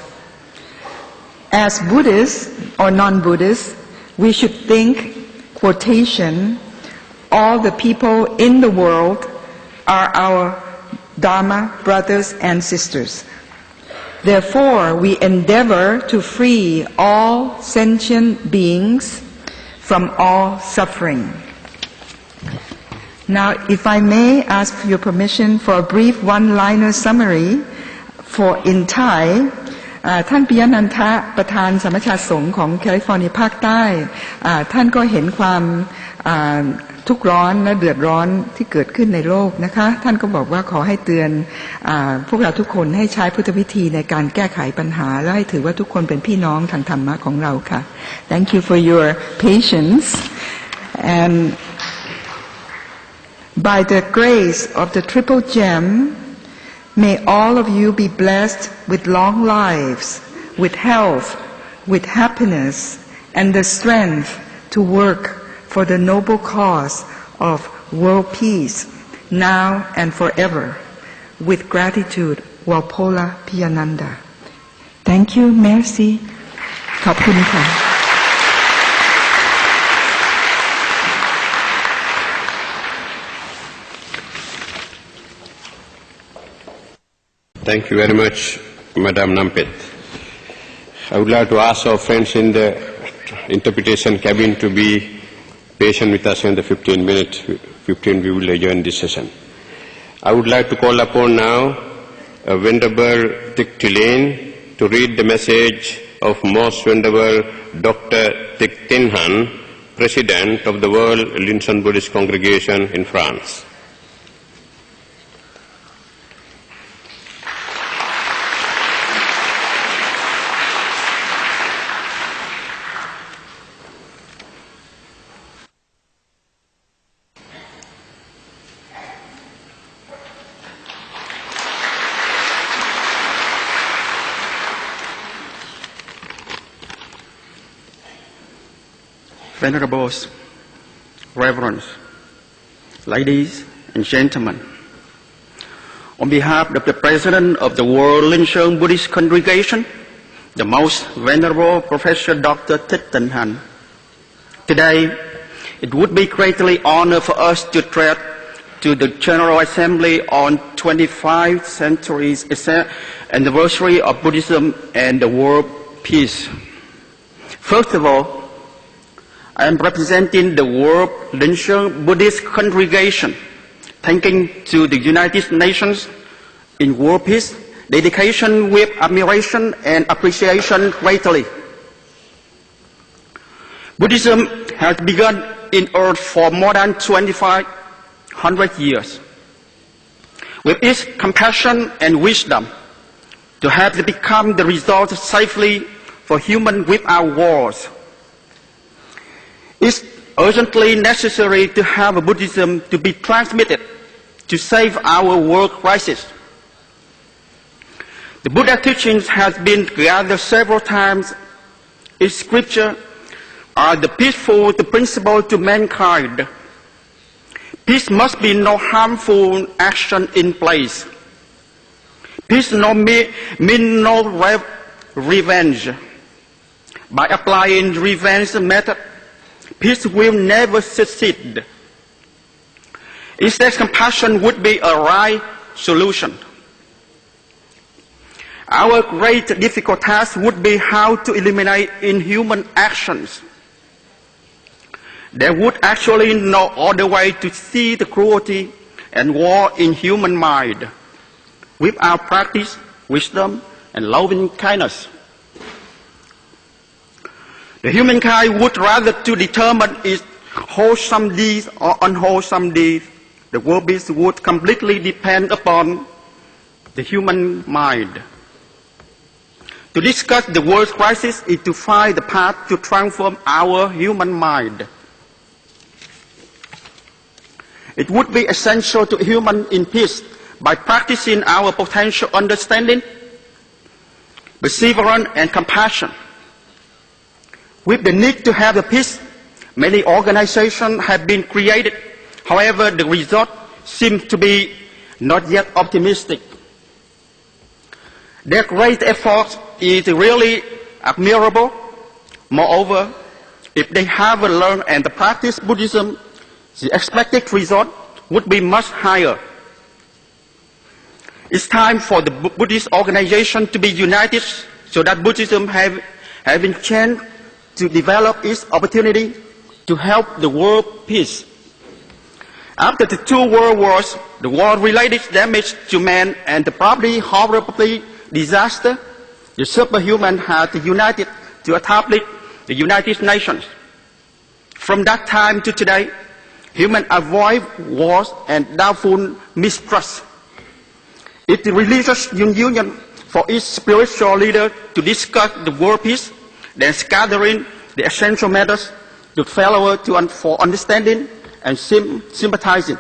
As Buddhists or non-Buddhists, we should think, quotation, all the people in the world are our Dharma brothers and sisters. Therefore, we endeavor to free all sentient beings from all suffering. Now, if I may ask for your permission for a brief one-liner summary for in Thai, ท่านปิยนันทะประธานสมัชชาสงฆ์ของแคลิฟอร์เนียภาคใต้ท่านก็เห็นความทุกข์ร้อนและเดือดร้อนที่เกิดขึ้นในโลกนะคะท่านก็บอกว่าขอให้เตือนพวกเราทุกคนให้ใช้พุทธวิธีในการแก้ไขปัญหาและให้ถือว่าทุกคนเป็นพี่น้องทางธรรมะของเราค่ะ Thank you for your patience and by the grace of the Triple Gem, may all of you be blessed with long lives, with health, with happiness, and the strength to work for the noble cause of world peace, now and forever. With gratitude, Wapola Piyananda. Thank you, merci. ขอบคุณค่ะ Thank you very much, Madam Nampet. I would like to ask our friends in the interpretation cabin to be patient with us in the 15 minutes. 15 we will adjourn this session. I would like to call upon now Venerable Thich Thich Lin to read the message of Most Venerable Dr. Thich Thich Han, President of the World Linson Buddhist Congregation in France. Venerables, Reverends, ladies and gentlemen, on behalf of the President of the World Linson Buddhist Congregation, the Most Venerable Professor Dr. Thich Thich Han, today it would be greatly honor for us to tread to the General Assembly on 25th century's anniversary of Buddhism and the world peace. First of all, I am representing the World Linson Buddhist Congregation, thanking to the United Nations in world peace, dedication with admiration and appreciation greatly. Buddhism has begun in earth for more than 2,500 years, with its compassion and wisdom to have become the result safely for humans without wars. It's urgently necessary to have Buddhism to be transmitted to save our world crisis. The Buddha teachings has been gathered several times in scripture are the peaceful principle to mankind. Peace must be no harmful action in place. Peace mean no revenge. By applying revenge method, peace will never succeed. Instead, compassion would be a right solution. Our great difficult task would be how to eliminate inhuman actions. There would actually no other way to see the cruelty and war in human mind without practice, wisdom, and loving kindness. The humankind would rather to determine its wholesome deeds or unwholesome deeds. The world peace would completely depend upon the human mind. To discuss the world's crisis is to find the path to transform our human mind. It would be essential to human in peace by practicing our potential understanding, perseverance, and compassion. With the need to have the peace, many organizations have been created. However, the result seems to be not yet optimistic. Their great effort is really admirable. Moreover, if they have learned and practice Buddhism, the expected result would be much higher. It's time for the Buddhist organization to be united so that Buddhism having chance to develop its opportunity to help the world peace. After the two world wars, the war-related damage to man and the probably horrible disaster, the superhuman had united to establish the United Nations. From that time to today, humans avoid wars and doubtful mistrust. It's the religious union for its spiritual leaders to discuss the world peace, then gathering the essential matters to follow for understanding and sympathizing.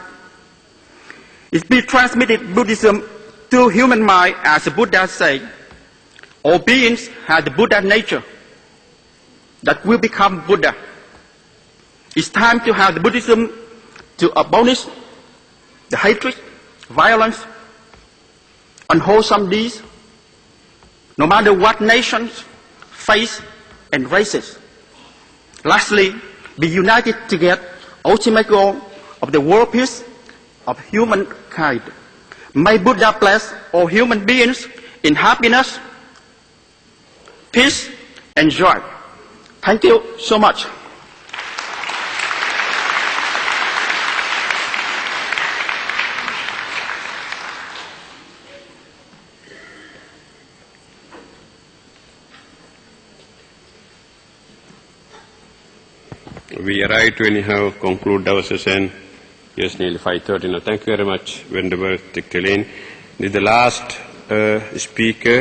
It be transmitted Buddhism to human mind, as the Buddha said. All beings have the Buddha nature that will become Buddha. It's time to have the Buddhism to abolish the hatred, violence, unwholesome deeds, no matter what nations, faith, and races. Lastly, be united to get ultimate goal of the world peace of humankind. May Buddha bless all human beings in happiness, peace, enjoy. Thank you so much. We arrived to anyhow conclude our session. Yes, nearly 5:30 now. Thank you very much, Venerable Tiktelin. The last speaker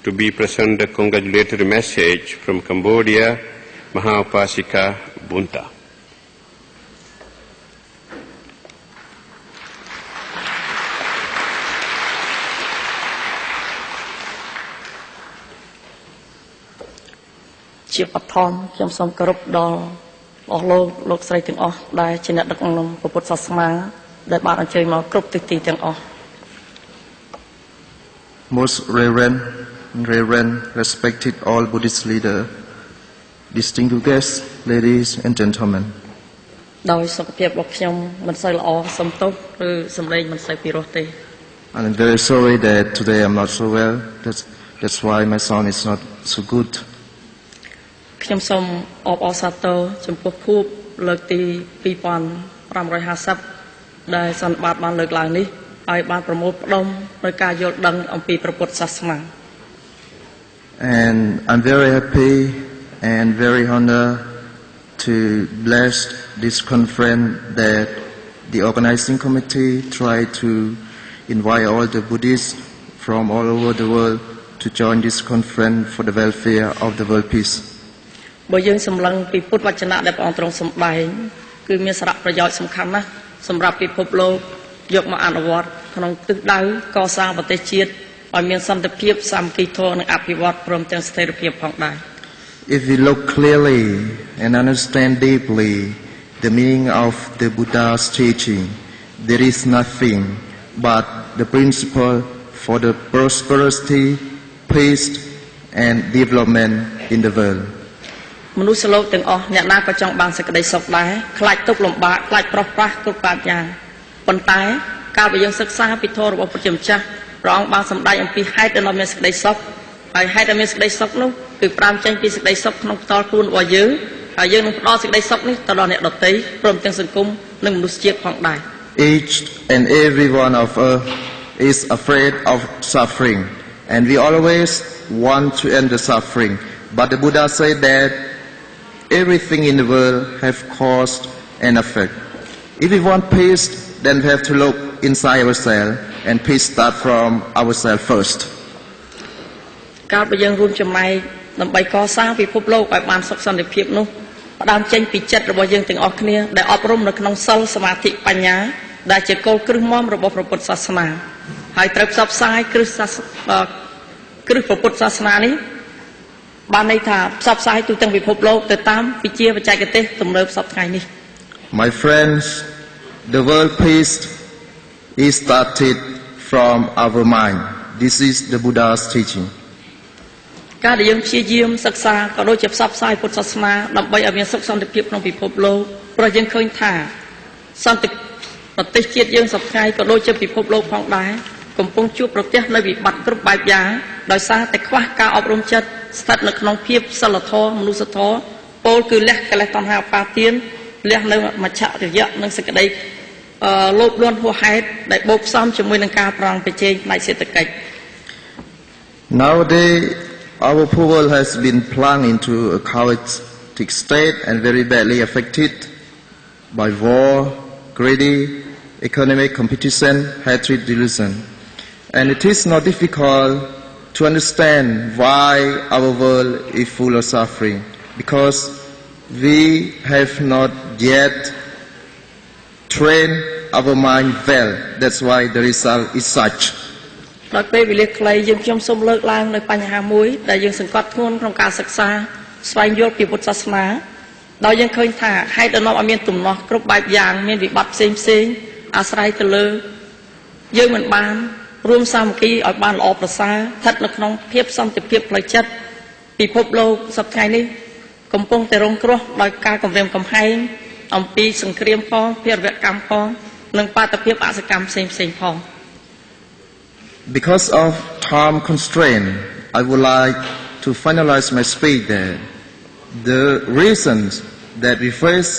to be present a congratulatory message from Cambodia, Mahaupasika Bunta. Chief Pathom,ខ្ញុំសូមគោរពដល់អស់លោកស្រីទាំងអស់ដែលជាអ្នកដឹកនាំពុទ្ធសាសនាដែលបានអញ្ជើញមកគ្រប់ទិសទីទាំងអស់ Most reverend, respected all Buddhist leaders, distinguished guests, ladies and gentlemen. ដោយសុខភាពរបស់ខ្ញុំមិនសូវល្អសូមទោសឬសម្លេងមិនសូវពីរោះទេ I'm very sorry that today I'm not so well. That's why my sound is not so good. ខ្ញុំសូមអបអរសាទរចំពោះខួបលើកទី2550ដែលសន្និបាតបានលើកឡើងនេះហើយបានប្រមូលផ្ដុំនៅការយល់ដឹងអំពីព្រះពុទ្ធសាសនា And I'm very happy and very honored to bless this conference that the organizing committee tried to invite all the Buddhists from all over the world to join this conference for the welfare of the world peace. បើយើងសម្លឹងពីពុទ្ធវចនៈដែលព្រះអង្គទ្រង់សម្ដែងគឺមានសារៈប្រយោជន៍សំខាន់ណាស់សម្រាប់ពិភពលោកយកមកអនុវត្តក្នុងទិសដៅកសាងប្រទេសជាតិឲ្យមានសន្តិភាពសាមគ្គីធម៌និងអភិវឌ្ឍព្រមទាំងស្ថិរភាពផងដែរ If we look clearly and understand deeply the meaning of the Buddha's teaching, there is nothing but the principle for the prosperity, peace and development in the world. មនុស្សលោកទាំងអស់អ្នកណាក៏ចង់បានសេចក្តីសុខដែរខ្លាចទុក្ខលំបាកខ្លាចប្រោះប្រាស់គ្រប់បែបយ៉ាងប៉ុន្តែកាលបើយើងសិក្សាពីធម៌របស់ព្រះជាម្ចាស់ព្រះអង្គបានសម្ដែងអំពីហេតុដែលមានសេចក្តីសុខហើយហេតុដែលមានសេចក្តីសុខនោះគឺផ្ដើមចេញពីសេចក្តីសុខក្នុងផ្ទាល់ខ្លួនរបស់យើងហើយយើងនឹងផ្ដល់សេចក្តីសុខនេះទៅដល់អ្នកដទៃព្រមទាំងសង្គមនិងមនុស្សជាតិផងដែរ Each and every one of us is afraid of suffering and we always want to end the suffering, but the Buddha said that everything in the world have cause and effect. If we want peace, then we have to look inside ourselves, and peace start from ourselves first. កាលបើយើងរួមចំណែកដើម្បីកសាងពិភពលោកឲ្យបានសុខសន្តិភាពនោះផ្ដើមចេញពីចិត្តរបស់យើងទាំងអស់គ្នាដែលអប់រំនៅក្នុងសិលសមាធិបញ្ញាដែលជាគោលគ្រឹះមមរបស់ព្រះពុទ្ធសាសនាហើយត្រូវផ្សព្វផ្សាយគ្រឹះព្រះពុទ្ធសាសនានេះបានន័យថាផ្សព្វផ្សាយទូទាំងពិភពលោកទៅតាមវិជាបច្ចេកទេសទំនើបសពថ្ងៃនេះ My friends, the world peace is started from our mind. This is the Buddha's teaching. ការដែលយើងព្យាយាមសិក្សាក៏ដូចជាផ្សព្វផ្សាយពុទ្ធសាសនាដើម្បីឲ្យមានសុខសន្តិភាពក្នុងពិភពលោកព្រោះយើងឃើញថាសន្តិប្រទេសជាតិយើងសពថ្ងៃក៏ដូចជាពិភពលោកផងដែរកំពុងជួបប្រទះនៅវិបត្តិគ្រប់បែបយ៉ាងដោយសារតែខ្វះការអប់រំចិត្តស្ថិតនៅក្នុងភាពសិលធម៌មនុស្សធម៌ពោលគឺលះកិលេសតណ្ហាឧបាទានលះនៅមច្ឆរិយៈនិងសេចក្តីលោភលន់ហួសហេតុដែលបូកផ្សំជាមួយនឹងការប្រងប្រជែងផ្នែកសេដ្ឋកិច្ច Nowadays, our poor world has been plunged into a chaotic state and very badly affected by war, greedy, economic competition, hatred, delusion. And it is not difficult to understand why our world is full of suffering, because we have not yet trained our mind well. That's why the result is such. ដល់ពេលវេលាខ្លីយើងខ្ញុំសូមលើកឡើងនៅបញ្ហាមួយដែលយើងសង្កត់ធ្ងន់ក្នុងការសិក្សាស្វែងយល់ពីពុទ្ធសាសនាដោយយើងឃើញថាហេតុដែលនាំឲ្យមានទំនាស់គ្រប់បែបយ៉ាងមានវិបត្តិផ្សេងៗអាស្រ័យទៅលើយើងមិនបានរួមសាមគ្គីឲ្យបានល្អប្រសើរស្ថិតនៅក្នុងភាពសន្តិភាពផ្លូវចិត្តពិភពលោកសប្តាហ៍នេះកំពុងតែរងគ្រោះដោយការគំរាមកំហែងអំពីសង្គ្រាមផងភារវកម្មផងនិងបាតុភិបអសកម្មផ្សេងៗផង Because of time constraint, I would like to finalize my speech that the reasons that we face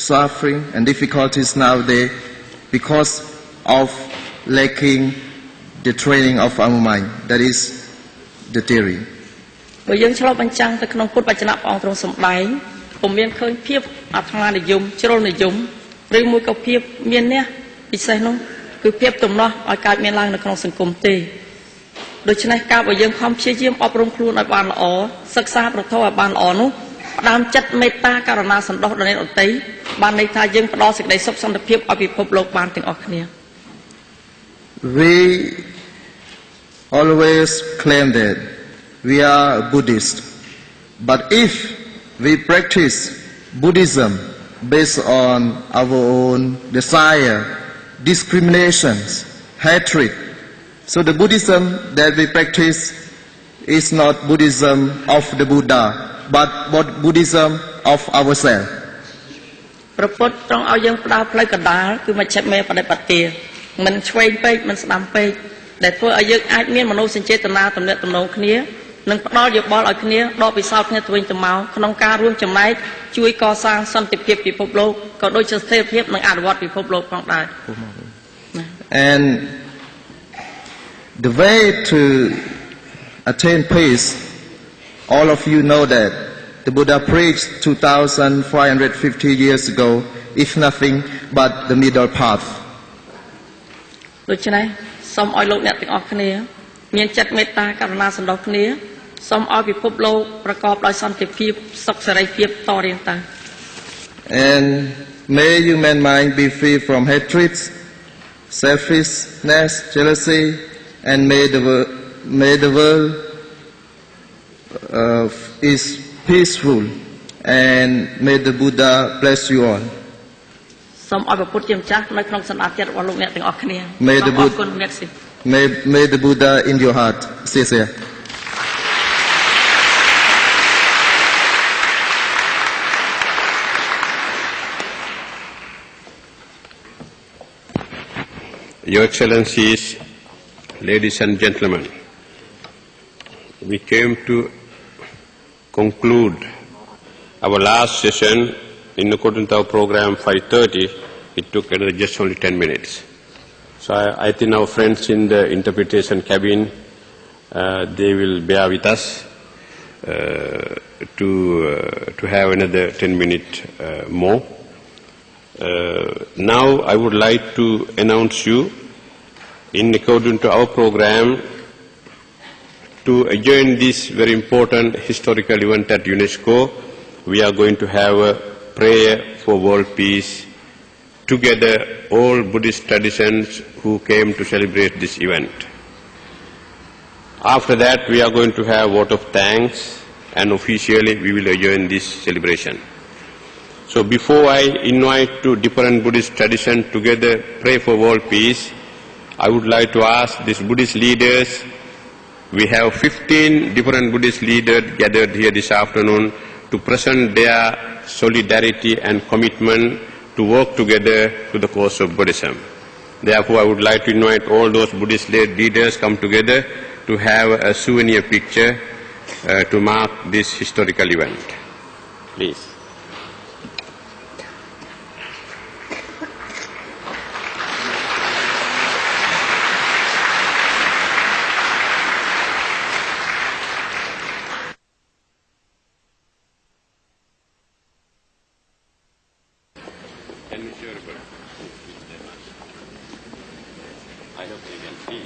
suffering and difficulties nowadays because of lacking the training of our mind. That is the theory. បើយើងឆ្លុះបញ្ចាំងទៅក្នុងពុទ្ធវចនៈព្រះអង្គទ្រង់សម្ដែងពុំមានឃើញភាពអាត្មានិយមជ្រុលនិយមឬមួយក៏ភាពមានអ្នកពិសេសនោះគឺភាពទំនាស់ឲ្យកើតមានឡើងនៅក្នុងសង្គមទេដូច្នេះការបើយើងខំព្យាយាមអប់រំខ្លួនឲ្យបានល្អសិក្សាប្រធមឲ្យបានល្អនោះផ្ដើមចិត្តមេត្តាករុណាសន្តោសដល់អ្នកដទៃបានន័យថាយើងផ្ដល់សេចក្តីសុខសន្តិភាពឲ្យពិភពលោកបានទាំងអស់គ្នា We always claim that we are Buddhist, but if we practice Buddhism based on our own desire, discriminations, hatred, so the Buddhism that we practice is not Buddhism of the Buddha, but Buddhism of ourselves. ព្រះពុទ្ធទ្រង់ឲ្យយើងផ្ដល់ផ្លូវកណ្ដាលគឺមជ្ឈិមមេបដិបទាមិនឆ្វេងពេកមិនស្ដាំពេកដែលធ្វើឲ្យយើងអាចមានមនោសញ្ចេតនាទំនាក់ទំនងគ្នានិងផ្ដល់យោបល់ឲ្យគ្នាដកពិសោធន៍គ្នាទៅវិញទៅមកក្នុងការរួមចំណែកជួយកសាងសន្តិភាពពិភពលោកក៏ដូចជាស្ថិរភាពនិងអនុវត្តពិភពលោកផងដែរ And the way to attain peace, all of you know that the Buddha preached 2,450 years ago, is nothing but the middle path. ដូច្នេះសូមឲ្យលោកអ្នកទាំងអស់គ្នាមានចិត្តមេត្តាករុណាសន្តោសគ្នាសូមឲ្យពិភពលោកប្រកបដោយសន្តិភាពសុខសេរីភាពតរៀងទៅ And may human mind be free from hatred, selfishness, jealousy, and may the world is peaceful, and may the Buddha bless you all. សូមឲ្យព្រះពុទ្ធជាម្ចាស់នៅក្នុងសន្តានចិត្តរបស់លោកអ្នកទាំងអស់គ្នា May the Buddha in your heart. 谢谢 Your Excellencies, ladies and gentlemen, we came to conclude our last session in accordance with our program 5:30. It took just only 10 minutes. So I think our friends in the interpretation cabin, they will bear with us to have another 10 minutes more. Now I would like to announce you, in accordance to our program, to adjourn this very important historical event at UNESCO, we are going to have a prayer for world peace. Together, all Buddhist traditions who came to celebrate this event. After that, we are going to have vote of thanks, and officially we will adjourn this celebration. So before I invite to different Buddhist traditions together pray for world peace, I would like to ask these Buddhist leaders. We have 15 different Buddhist leaders gathered here this afternoon to present their solidarity and commitment to work together to the cause of Buddhism. Therefore, I would like to invite all those Buddhist leaders come together to have a souvenir picture to mark this historical event. Please. I hope you can see.